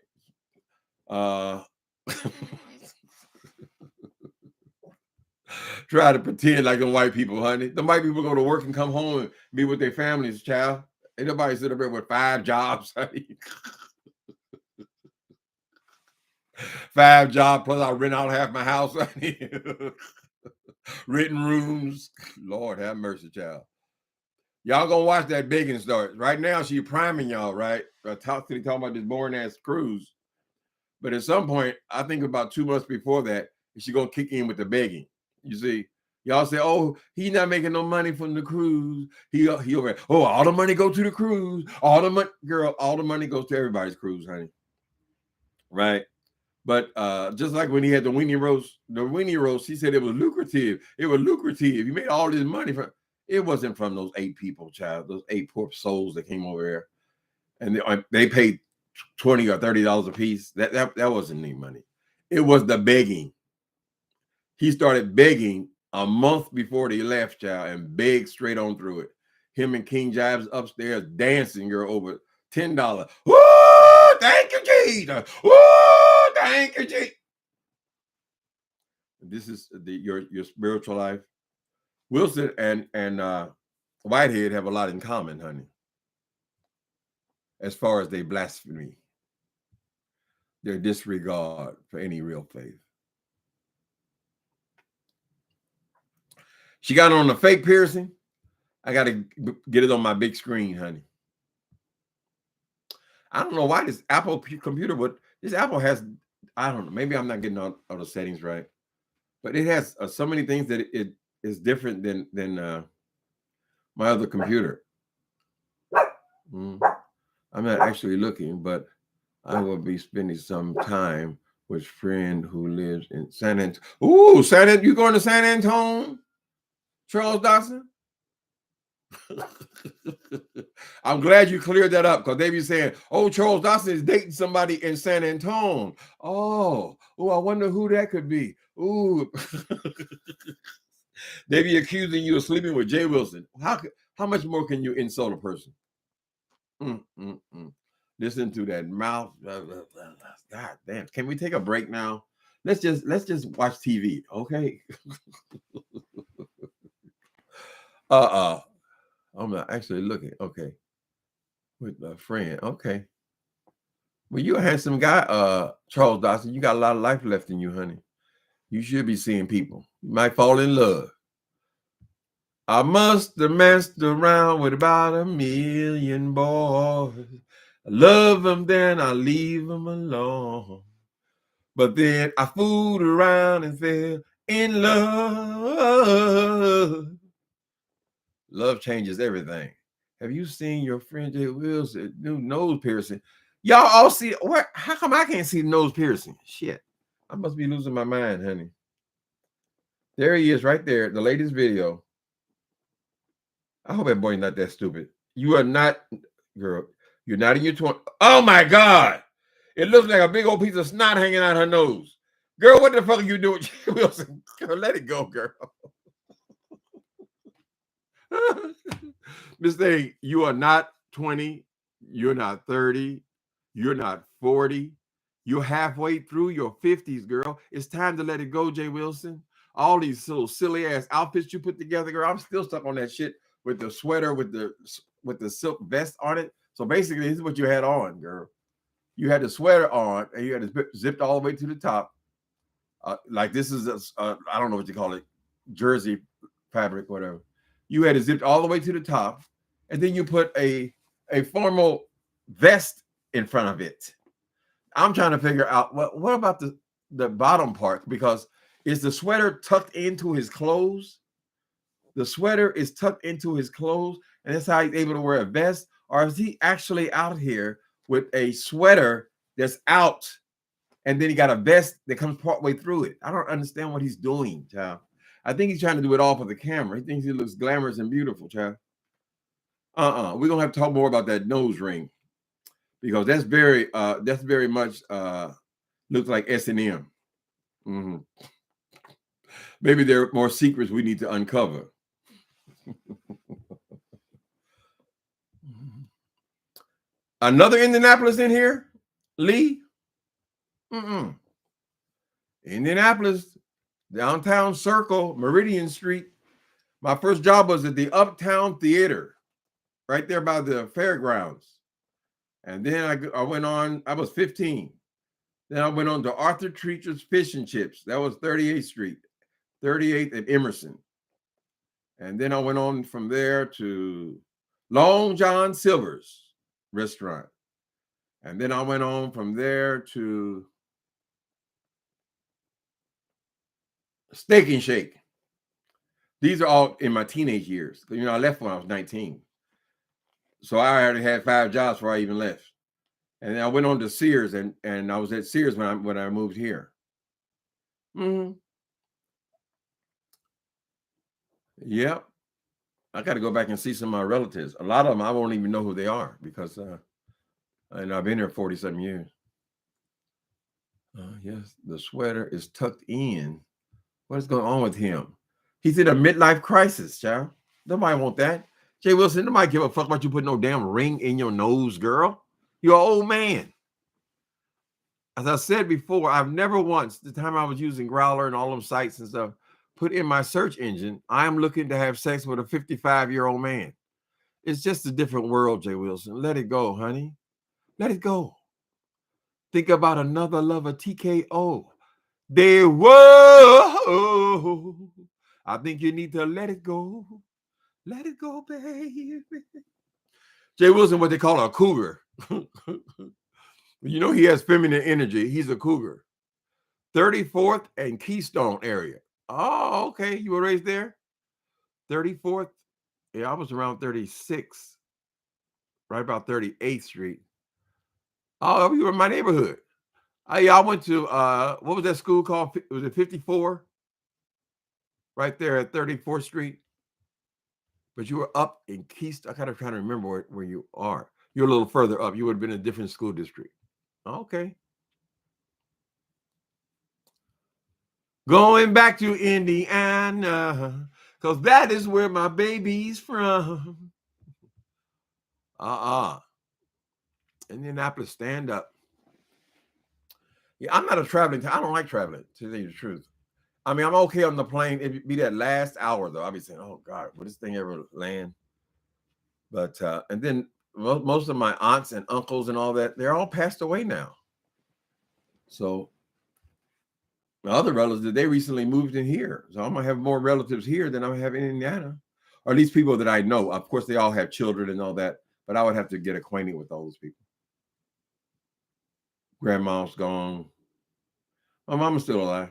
A: Try to pretend like them white people, honey. The white people go to work and come home and be with their families, child. Ain't nobody sit up there with 5 jobs, honey. 5 jobs plus I rent out half my house, honey. Written rooms. Lord have mercy, child. Y'all gonna watch that begging start. Right now, she priming y'all, right? Talking about this boring ass cruise. But at some point, I think about 2 months before that, she gonna kick in with the begging. You see, y'all say, "Oh, he's not making no money from the cruise. He over. Oh, all the money go to the cruise. All the money, girl. All the money goes to everybody's cruise, honey. Right? But just like when he had the weenie roast, he said it was lucrative. It was lucrative. He made all this money from. It wasn't from those 8 people, child. Those 8 poor souls that came over there, and they paid $20 or $30 a piece. That wasn't any money. It was the begging. He started begging a month before they left, child, and begged straight on through it. Him and King Jives upstairs dancing, girl, over $10. Woo! Thank you, Jesus. Woo! Thank you, Jesus. This is your spiritual life. Wilson and Whitehead have a lot in common, honey. As far as they blasphemy, their disregard for any real faith. She got on the fake piercing. I got to get it on my big screen, honey. I don't know why this Apple computer, but this Apple has, I don't know, maybe I'm not getting all the settings right, but it has so many things that it is different than my other computer. I'm not actually looking, but I will be spending some time with a friend who lives in San Antonio. Ooh, you going to San Antonio, Charles Dawson? I'm glad you cleared that up because they be saying, "Oh, Charles Dawson is dating somebody in San Antonio." Oh, I wonder who that could be. Ooh, they be accusing you of sleeping with Jay Wilson. How much more can you insult a person? Listen to that mouth. God damn! Can we take a break now? Let's just watch TV, okay? I'm not actually looking. Okay, with a friend. Okay. Well, you're a handsome guy, Charles Dawson. You got a lot of life left in you, honey. You should be seeing people. You might fall in love. I must have messed around with about 1 million boys. I love them, then I leave them alone. But then I fooled around and fell in love. Love changes everything. Have you seen your friend Jay Wilson new nose piercing? Y'all all see what? How come I can't see nose piercing? Shit. I must be losing my mind, honey. There he is right there, the latest video. I hope that boy's not that stupid. You are not, girl, you're not in your 20s. Oh my God. It looks like a big old piece of snot hanging out her nose. Girl, what the fuck are you doing, Jay Wilson? Girl, let it go, girl. Miss Thing, you are not 20, you're not 30, you're not 40. You're halfway through your 50s, girl. It's time to let it go, Jay Wilson. All these little silly ass outfits you put together, girl. I'm still stuck on that shit with the sweater with the silk vest on it. So basically, this is what you had on, girl. You had the sweater on and you had it zipped all the way to the top. Like this is I don't know what you call it, jersey fabric, whatever. You had it zipped all the way to the top, and then you put a formal vest in front of it. I'm trying to figure out what about the bottom part, because is the sweater tucked into his clothes? The sweater is tucked into his clothes, and that's how he's able to wear a vest, or is he actually out here with a sweater that's out, and then he got a vest that comes partway through it? I don't understand what he's doing, child. I think he's trying to do it all for the camera. He thinks he looks glamorous and beautiful, child. We're gonna have to talk more about that nose ring, because that's very much looks like S&M. Mm-hmm. Maybe there are more secrets we need to uncover. Another Indianapolis in here, Lee. Indianapolis, downtown Circle, Meridian Street. My first job was at the Uptown Theater, right there by the fairgrounds. And then I went on, I was 15. Then I went on to Arthur Treacher's Fish and Chips. That was 38th Street, 38th and Emerson. And then I went on from there to Long John Silver's restaurant. And then I went on from there to Steak and Shake. These are all in my teenage years. You know, I left when I was 19. So I already had 5 jobs before I even left. And then I went on to Sears, and I was at Sears when I moved here. Mm-hmm. Yep. I got to go back and see some of my relatives. A lot of them I won't even know who they are, because and I've been here 40-something years. Yes, the sweater is tucked in. What is going on with him? He's in a midlife crisis, child. Nobody want that. Jay Wilson, nobody give a fuck about you putting no damn ring in your nose, girl. You're an old man. As I said before, I've never once, the time I was using Growler and all them sites and stuff, put in my search engine, I am looking to have sex with a 55-year-old man. It's just a different world, Jay Wilson. Let it go, honey. Let it go. Think about another lover, TKO. They whoa. I think you need to let it go. Let it go, baby. Jay Wilson, what they call a cougar. You know, he has feminine energy. He's a cougar. 34th and Keystone area. Oh, okay. You were raised there? 34th. Yeah, I was around 36, right about 38th Street. Oh, you were in my neighborhood. I went to what was that school called? Was it 54? Right there at 34th Street. But you were up in Keystone. I kind of trying to remember where you are. You're a little further up. You would have been in a different school district. Okay. Going back to Indiana, because that is where my baby's from. Indianapolis, stand up. Yeah, I'm not a traveling. I don't like traveling, to tell you the truth. I mean, I'm okay on the plane. It'd be that last hour, though. I'll be saying, oh, God, will this thing ever land? But, and then most of my aunts and uncles and all that, they're all passed away now. So my other relatives, they recently moved in here. So I'm going to have more relatives here than I have in Indiana. Or at least people that I know. Of course, they all have children and all that. But I would have to get acquainted with all those people. Grandma's gone. My mama's still alive.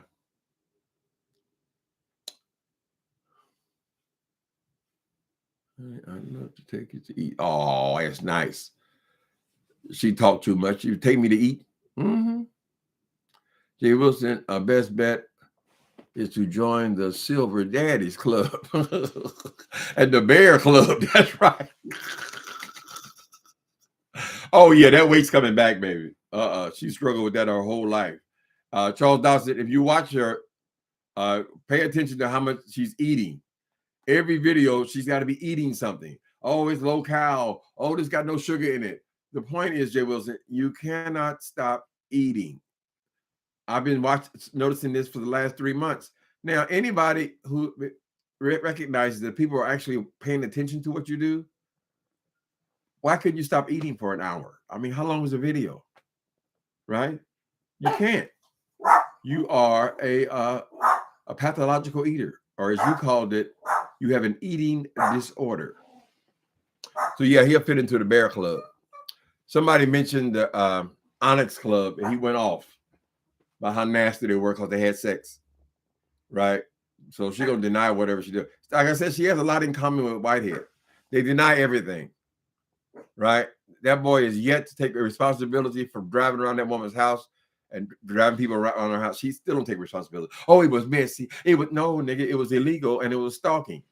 A: I'd love to take you to eat. Oh, that's nice. She talked too much. You take me to eat. Mm-hmm. Jay Wilson, our best bet is to join the Silver Daddies Club and the Bear Club. That's right. Oh yeah, that weight's coming back, baby. She struggled with that her whole life. Charles Dawson, if you watch her, pay attention to how much she's eating. Every video, she's got to be eating something. Oh, it's low cal. Oh, this got no sugar in it. The point is, Jay Wilson, you cannot stop eating. I've been noticing this for the last 3 months. Now, anybody who recognizes that people are actually paying attention to what you do, why couldn't you stop eating for an hour? I mean, how long is a video? Right? You can't. You are a pathological eater, or as you called it, you have an eating disorder. So yeah, he'll fit into the Bear Club. Somebody mentioned the Onyx Club, and he went off about how nasty they were because they had sex, right? So she's gonna deny whatever she did. Like I said, she has a lot in common with Whitehead. They deny everything, right? That boy is yet to take responsibility for driving around that woman's house and driving people around her house. She still don't take responsibility. Oh, it was messy. It was no, nigga. It was illegal and it was stalking.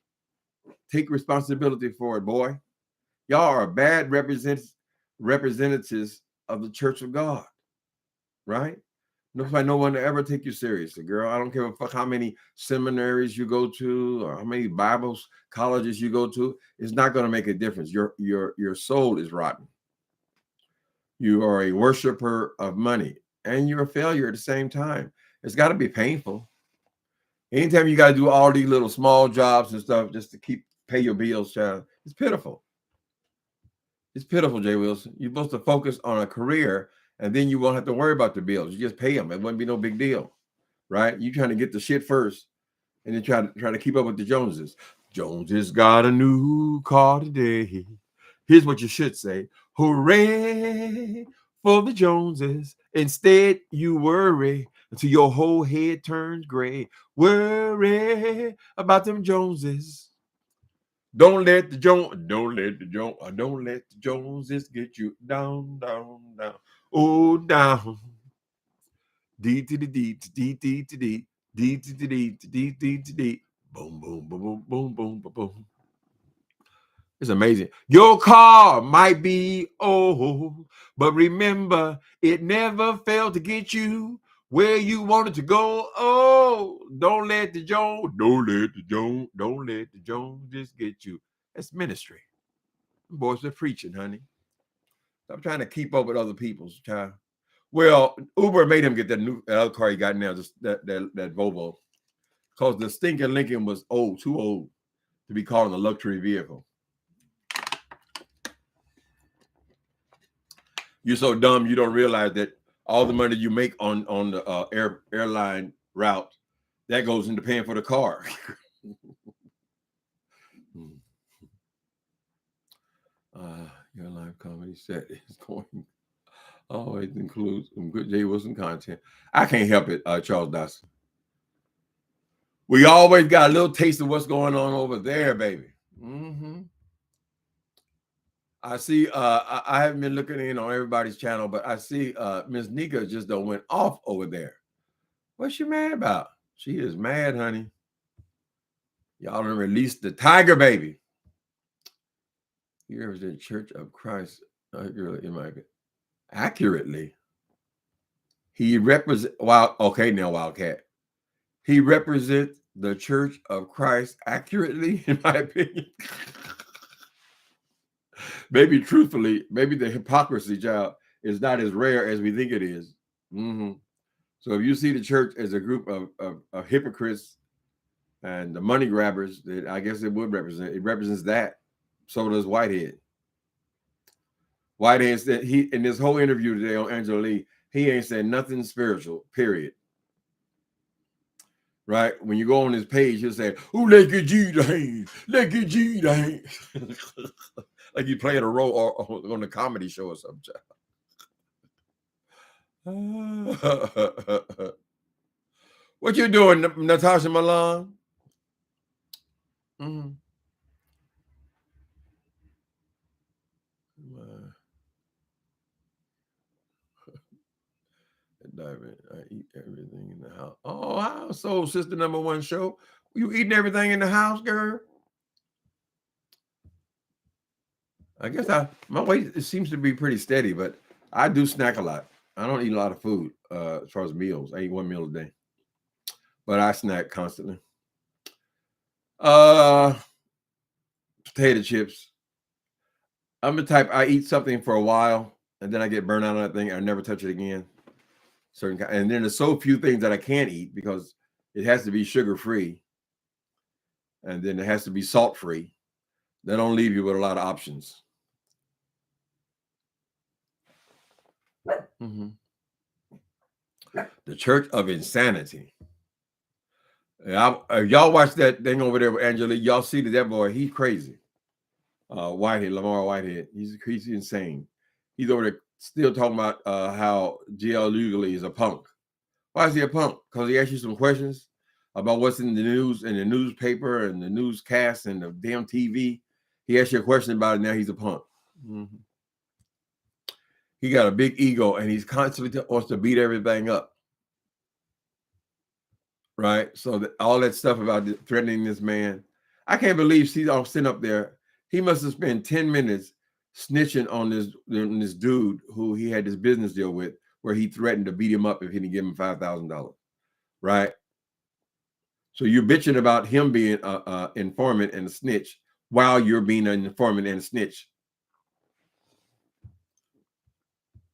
A: Take responsibility for it, boy. Y'all are bad representatives of the Church of God, right? Nobody, no one to ever take you seriously, girl. I don't give a fuck how many seminaries you go to or how many Bibles colleges you go to. It's not going to make a difference. Your soul is rotten. You are a worshiper of money, and you're a failure at the same time. It's got to be painful. Anytime you got to do all these little small jobs and stuff just to pay your bills, child, it's pitiful. It's pitiful, Jay Wilson. You're supposed to focus on a career, and then you won't have to worry about the bills. You just pay them. It wouldn't be no big deal, right? You trying to get the shit first, and then try to keep up with the Joneses. Joneses got a new car today. Here's what you should say: hooray for the Joneses. Instead, you worry until your whole head turns gray. Worry about them Joneses. Don't let the Joneses get you down, down, down. Oh, down. D to the D to D D to D D to the D to D D to D. Boom, boom, boom, boom, boom, boom, boom, boom. It's amazing. Your car might be old, but remember, it never failed to get you where you wanted to go. Oh, don't let the Jones just get you. That's ministry. Boys are preaching, honey. Stop trying to keep up with other people's child. Well, Uber made him get that new other car he got now, just that Volvo, because the stinking Lincoln was old, too old to be called a luxury vehicle. You're so dumb you don't realize that all the money you make on the airline route that goes into paying for the car. Your live comedy set is going. Always includes some good Jay Wilson content. I can't help it, Charles Dawson. We always got a little taste of what's going on over there, baby. Mm-hmm. I see. I haven't been looking in on everybody's channel, but I see Miss Nika just don't went off over there. What's she mad about? She is mad, honey. Y'all done released the tiger, baby. You represent Church of Christ accurately. He represent Wildcat. He represents the Church of Christ accurately, in my opinion. Maybe truthfully, maybe the hypocrisy, child, is not as rare as we think it is. Mm-hmm. So if you see the church as a group of hypocrites and the money grabbers, that I guess it would represent. It represents that. So does Whitehead. Whitehead said he in this whole interview today on Angela Lee, he ain't said nothing spiritual, period. Right? When you go on his page, he'll say, "Oh, let get G dang, let get G dang." Like you playing a role on a comedy show or something. What you doing, Natasha Milan? Mm-hmm. dive in. I eat everything in the house. Oh, how so, sister number one show? You eating everything in the house, girl? I guess my weight it seems to be pretty steady, but I do snack a lot. I don't eat a lot of food as far as meals. I eat one meal a day, but I snack constantly. Uh, Potato chips. I'm the type I eat something for a while and then I get burned out on that thing. I never touch it again. And then there's so few things that I can't eat because it has to be sugar free, and then it has to be salt free. They don't leave you with a lot of options. Mm-hmm. The Church of Insanity. Y'all watch that thing over there with Angelique. Y'all see that boy? He's crazy. Whitehead, Lamar Whitehead. He's insane. He's over there still talking about how GL Legally is a punk. Why is he a punk? Because he asked you some questions about what's in the news and the newspaper and the newscast and the damn TV. He asked you a question about it. Now he's a punk. Mm-hmm. He got a big ego and he's constantly wants to beat everything up. Right? So all that stuff about threatening this man. I can't believe she's all sitting up there. He must have spent 10 minutes snitching on this dude who he had this business deal with where he threatened to beat him up if he didn't give him $5,000. Right? So you're bitching about him being an informant and a snitch while you're being an informant and a snitch.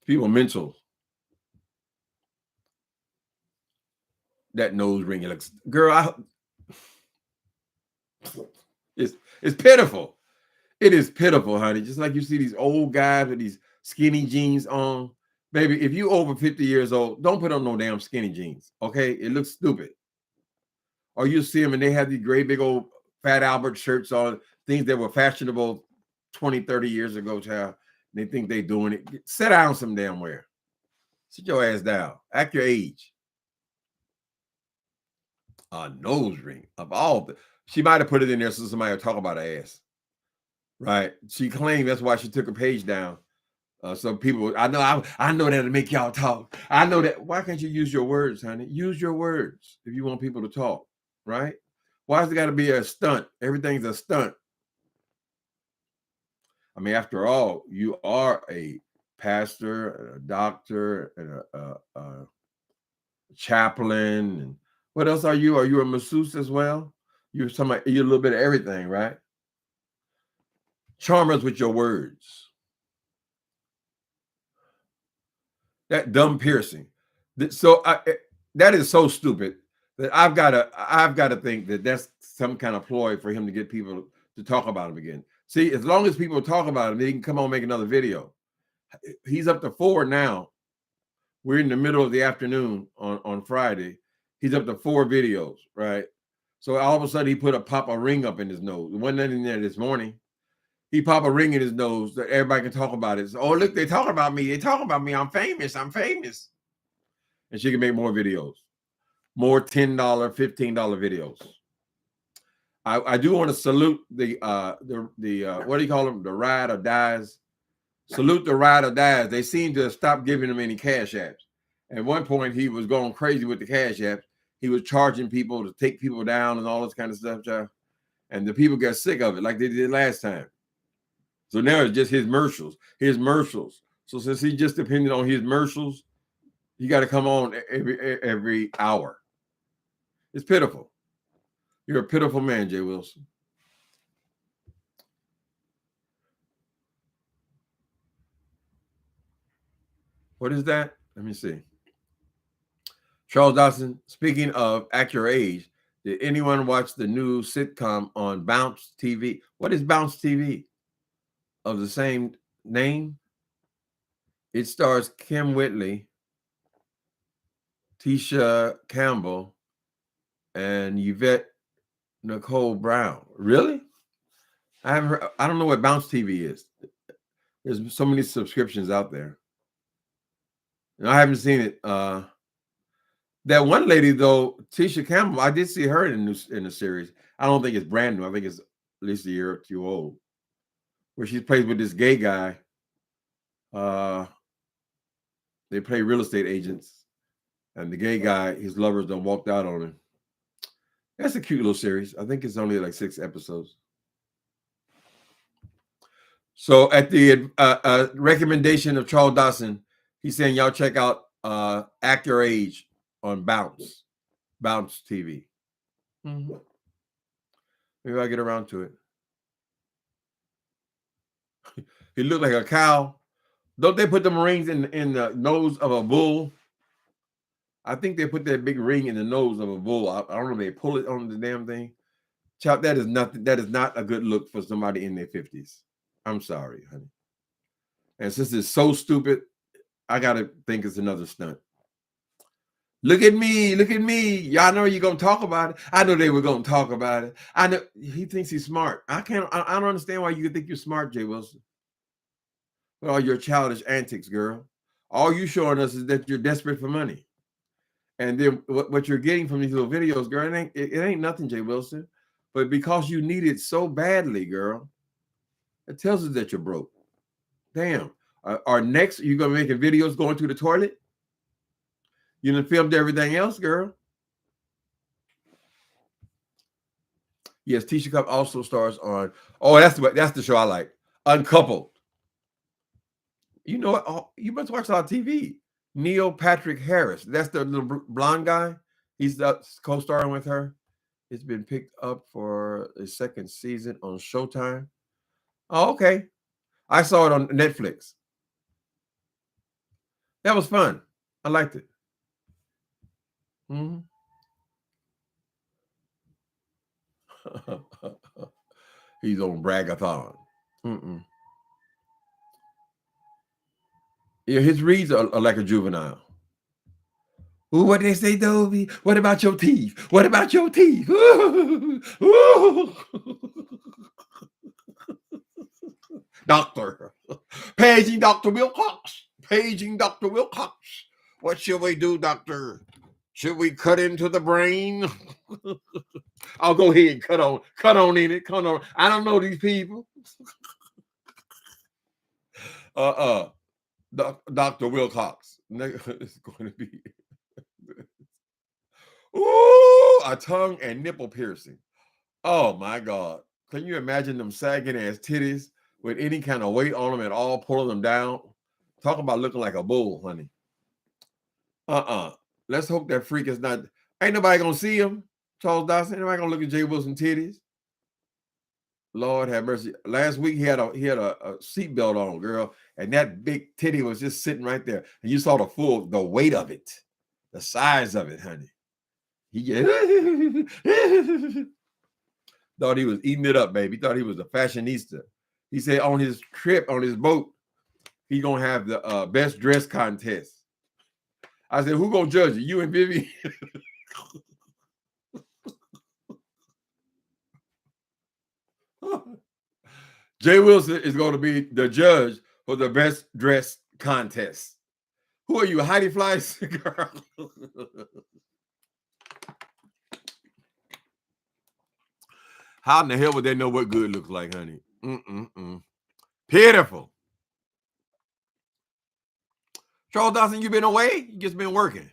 A: People mental. That nose ring. Looks, girl, it's pitiful. It is pitiful, honey. Just like you see these old guys with these skinny jeans on. Baby, if you over 50 years old, don't put on no damn skinny jeans, okay? It looks stupid. Or you see them and they have these great big old Fat Albert shirts on, things that were fashionable 20, 30 years ago, child. They think they doing it. Sit down some damn where. Sit your ass down. Act your age. A nose ring of all the. She might have put it in there so somebody would talk about her ass. Right? She claimed that's why she took a page down. So people, I know that'll make y'all talk. I know that. Why can't you use your words, honey? Use your words if you want people to talk, right? Why has it got to be a stunt? Everything's a stunt. I mean, after all, you are a pastor, a doctor, and a chaplain. And what else are you? Are you a masseuse as well? You're a little bit of everything, right? Charm us with your words. That dumb piercing. So that is so stupid that I've got to think that that's some kind of ploy for him to get people to talk about him again. See, as long as people talk about him, they can come on and make another video. He's up to 4 now. We're in the middle of the afternoon on Friday. He's up to 4 videos, right? So all of a sudden he pop a ring up in his nose. There wasn't nothing there this morning. He pop a ring in his nose that everybody can talk about it. So, oh, look, they talking about me. They talking about me. I'm famous. And she can make more videos, more $10, $15 videos. I do want to salute the what do you call them? The ride or dies. Salute the ride or dies. They seem to have stopped giving him any cash apps. At one point, he was going crazy with the cash apps. He was charging people to take people down and all this kind of stuff, child. And the people got sick of it like they did last time. So now it's just his commercials. So since he just depended on his commercials, you got to come on every hour. It's pitiful. You're a pitiful man, Jay Wilson. What is that? Let me see. Charles Dawson, speaking of Act Your Age, did anyone watch the new sitcom on Bounce TV? What is Bounce TV? Of the same name? It stars Kim Whitley, Tisha Campbell, and Yvette Nicole Brown. Really? I haven't heard, I don't know what Bounce TV is. There's so many subscriptions out there. And I haven't seen it. That one lady though, Tisha Campbell, I did see her in the series. I don't think it's brand new. I think it's at least a year or two old. Where she plays with this gay guy. They play real estate agents. And the gay guy, his lovers done walked out on him. That's a cute little series. I think it's only like 6 episodes. So at the recommendation of Charles Dawson, he's saying y'all check out Act Your Age on Bounce TV. Mm-hmm. Maybe I'll get around to it. He looked like a cow. Don't they put the rings in the nose of a bull? I think they put that big ring in the nose of a bull. I don't know if they pull it on the damn thing. Child, that is nothing. That is not a good look for somebody in their 50s. I'm sorry, honey. And since it's so stupid, I gotta think it's another stunt. Look at me, look at me. Y'all know you're gonna talk about it. I know they were gonna talk about it. I know he thinks he's smart. I don't understand why you think you're smart, Jay Wilson. With all your childish antics, girl. All you showing us is that you're desperate for money. And then what you're getting from these little videos, girl, it ain't nothing, Jay Wilson. But because you need it so badly, girl, it tells us that you're broke. Damn. Our next, you're gonna be making videos going to the toilet? You done filmed everything else, girl. Yes, Tisha Cup also stars on. Oh, that's the show I like. Uncoupled. You know what? Oh, you must watch a lot of TV. Neil Patrick Harris. That's the little blonde guy. He's co-starring with her. It's been picked up for a second season on Showtime. Oh, okay. I saw it on Netflix. That was fun. I liked it. Mm-hmm. He's on Bragathon. Mm-mm. Yeah, his reads are like a juvenile. Ooh, what they say, Dovey? What about your teeth? What about your teeth? Ooh, ooh. Doctor. Paging Dr. Wilcox. Paging Dr. Wilcox. What should we do, doctor? Should we cut into the brain? I'll go ahead and cut on in it. Cut on. I don't know these people. Dr. Wilcox. It's going to be ooh, a tongue and nipple piercing. Oh my God. Can you imagine them sagging ass titties with any kind of weight on them at all, pulling them down? Talk about looking like a bull, honey. Let's hope that freak is not. Ain't nobody gonna see him, Charles Dawson. Ain't nobody gonna look at Jay Wilson titties. Lord have mercy. Last week he had a seatbelt on, girl, and that big titty was just sitting right there, and you saw the weight of it, the size of it, honey. He just thought he was eating it up, baby. He thought he was a fashionista. He said on his trip on his boat, he's gonna have the best dress contest. I said, who gonna judge it? You and Vivian? Jay Wilson is going to be the judge for the best dress contest. Who are you, Heidi Fleiss? Girl. How in the hell would they know what good looks like, honey? Pitiful. Charles Dawson, you been away? You just been working.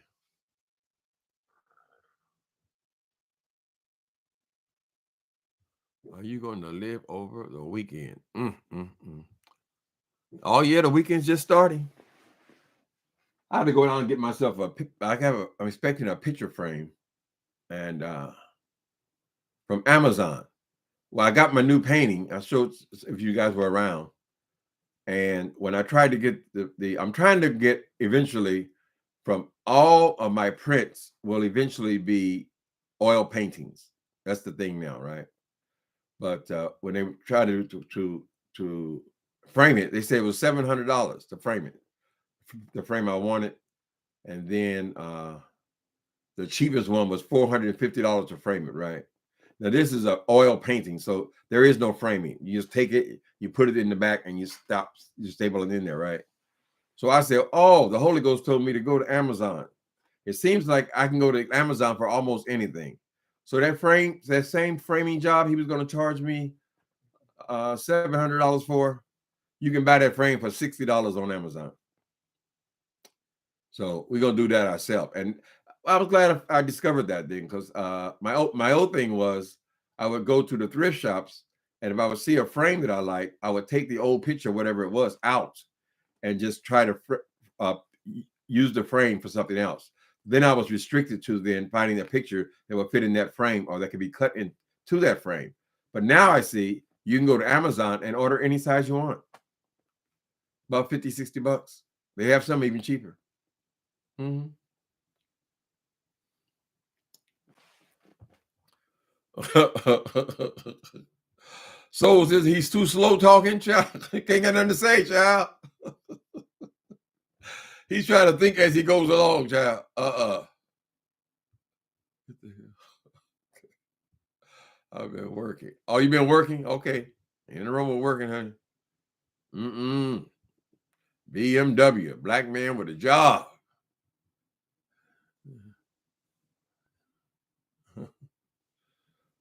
A: Are you going to live over the weekend? Oh yeah, the weekend's just starting. I have to go down and get myself I'm expecting a picture frame, and from Amazon. Well, I got my new painting. I showed if you guys were around. And when I tried to get I'm trying to get eventually from all of my prints will eventually be oil paintings. That's the thing now, right? But when they try to frame it, they say it was $700 to frame it, the frame I wanted, and then the cheapest one was $450 to frame it, right? Now this is an oil painting, so there is no framing. You just take it, you put it in the back, and you staple it in there, right? So I said, oh, the Holy Ghost told me to go to Amazon. It seems like I can go to Amazon for almost anything. So that same framing job he was going to charge me $700 for, you can buy that frame for $60 on Amazon. So we're gonna do that ourselves. And I was glad I discovered that thing, because my old thing was I would go to the thrift shops, and if I would see a frame that I like, I would take the old picture, whatever it was, out and just try to uh, use the frame for something else. Then I was restricted to then finding a picture that would fit in that frame or that could be cut into that frame. But now I see you can go to Amazon and order any size you want. About 50, 60 bucks. They have some even cheaper. Mm-hmm. So says he's too slow talking, child. Can't get nothing to say, child. He's trying to think as he goes along, child. I've been working. Oh, you been working? Okay. In the room with working, honey. BMW, black man with a job.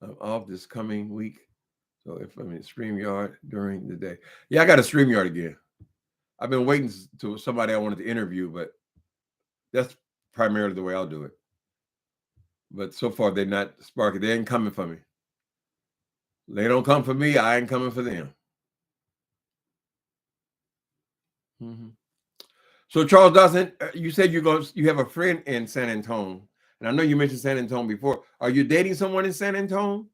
A: I'm off this coming week. So if I'm in StreamYard during the day. Yeah, I got a StreamYard again. I've been waiting to somebody I wanted to interview, but that's primarily the way I'll do it. But so far they're not sparking. They ain't coming for me. They don't come for me. I ain't coming for them. Mm-hmm. So Charles Dawson, you said you have a friend in San Antonio, and I know you mentioned San Antonio before. Are you dating someone in San Antonio?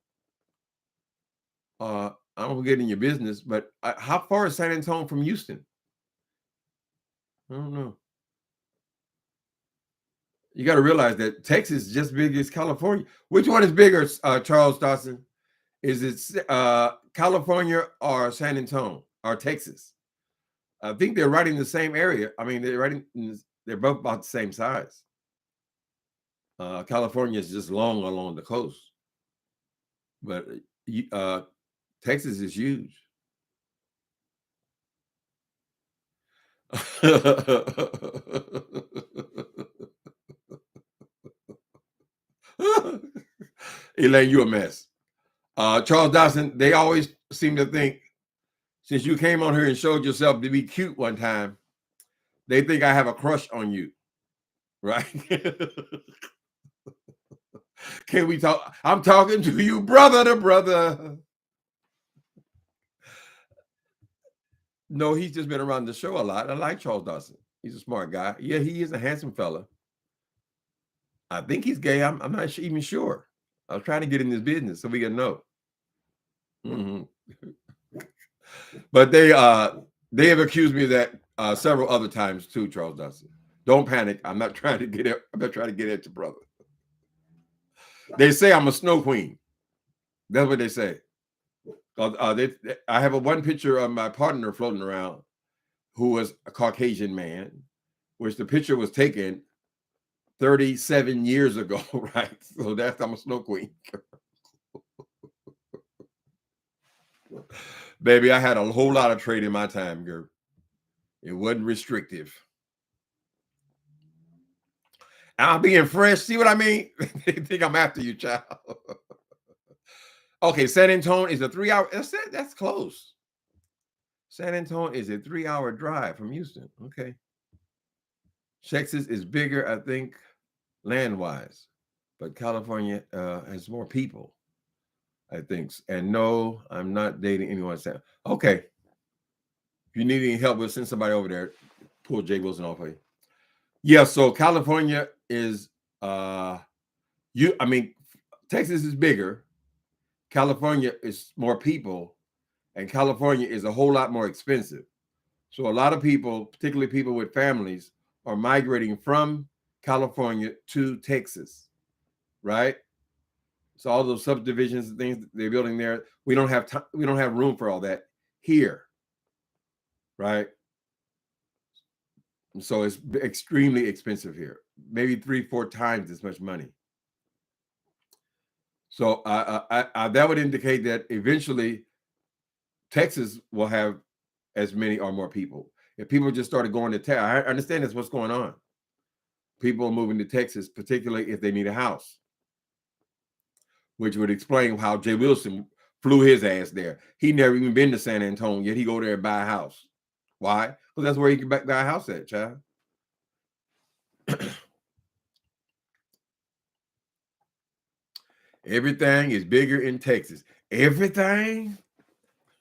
A: I don't get in your business, but how far is San Antonio from Houston? I don't know. You got to realize that Texas is just big as California. Which one is bigger, Charles Dawson? Is it California or San Antonio or Texas? I think they're right in the same area. I mean, they're both about the same size. California is just long along the coast, but Texas is huge. Elaine, you a mess. Charles Dawson, they always seem to think, since you came on here and showed yourself to be cute one time, they think I have a crush on you, right? Can we talk? I'm talking to you, brother to brother. No, he's just been around the show a lot. I like Charles Dawson. He's a smart guy. Yeah, he is a handsome fella. I think he's gay. I'm not even sure. I was trying to get in this business so we can know. Mm-hmm. But they have accused me of that several other times too, Charles Dawson. Don't panic. I'm not trying to get it. I'm not trying to get at your brother. They say I'm a snow queen. That's what they say. I have one picture of my partner floating around who was a Caucasian man, which the picture was taken 37 years ago, right? So I'm a snow queen. Baby, I had a whole lot of trade in my time, girl. It wasn't restrictive. I'm being fresh. See what I mean? They think I'm after you, child. Okay, San Antonio is a 3-hour. That's close. San Antonio is a 3-hour drive from Houston. Okay. Texas is bigger, I think, land-wise, but California has more people, I think. And no, I'm not dating anyone. Okay. If you need any help, we'll send somebody over there. Pull Jay Wilson off of you. Yeah, so California is Texas is bigger. California is more people, and California is a whole lot more expensive. So a lot of people, particularly people with families, are migrating from California to Texas, right? So all those subdivisions and things they're building there, we don't have room for all that here, right? So it's extremely expensive here, maybe 3-4 times as much money. So that would indicate that eventually Texas will have as many or more people. If people just started going to Texas, I understand that's what's going on. People are moving to Texas, particularly if they need a house, which would explain how Jay Wilson flew his ass there. He never even been to San Antonio, yet he go there and buy a house. Why? Because that's where he can buy a house at, child. Everything is bigger in Texas. Everything.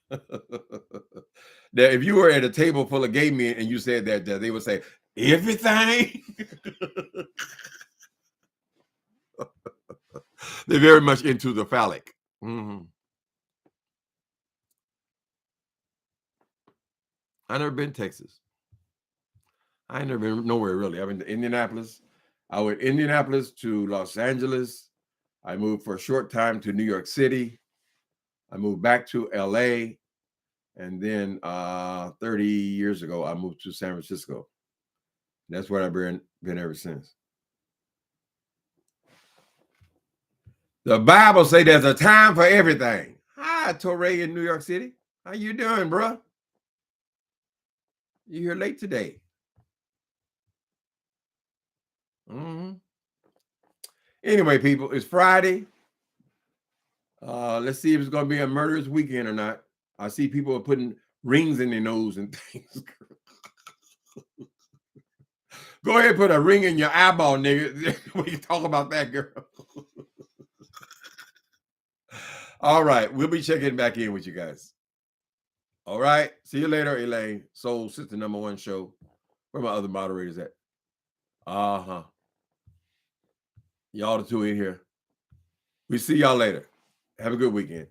A: That if you were at a table full of gay men and you said that, they would say, everything. They're very much into the phallic. Mm-hmm. I never been to Texas. I ain't never been nowhere really. I've been to Indianapolis. I went Indianapolis to Los Angeles. I moved for a short time to New York City. I moved back to LA. And then 30 years ago, I moved to San Francisco. That's where I've been ever since. The Bible say there's a time for everything. Hi, Torrey in New York City. How you doing, bro? You here late today? Mm-hmm. Anyway, people, it's Friday. Let's see if it's going to be a murderous weekend or not. I see people are putting rings in their nose and things. Go ahead and put a ring in your eyeball, nigga. We can talk about that, girl. All right. We'll be checking back in with you guys. All right. See you later, Elaine. Soul Sister #1 show. Where my other moderators at? Uh-huh. Y'all the two in here. We see y'all later. Have a good weekend.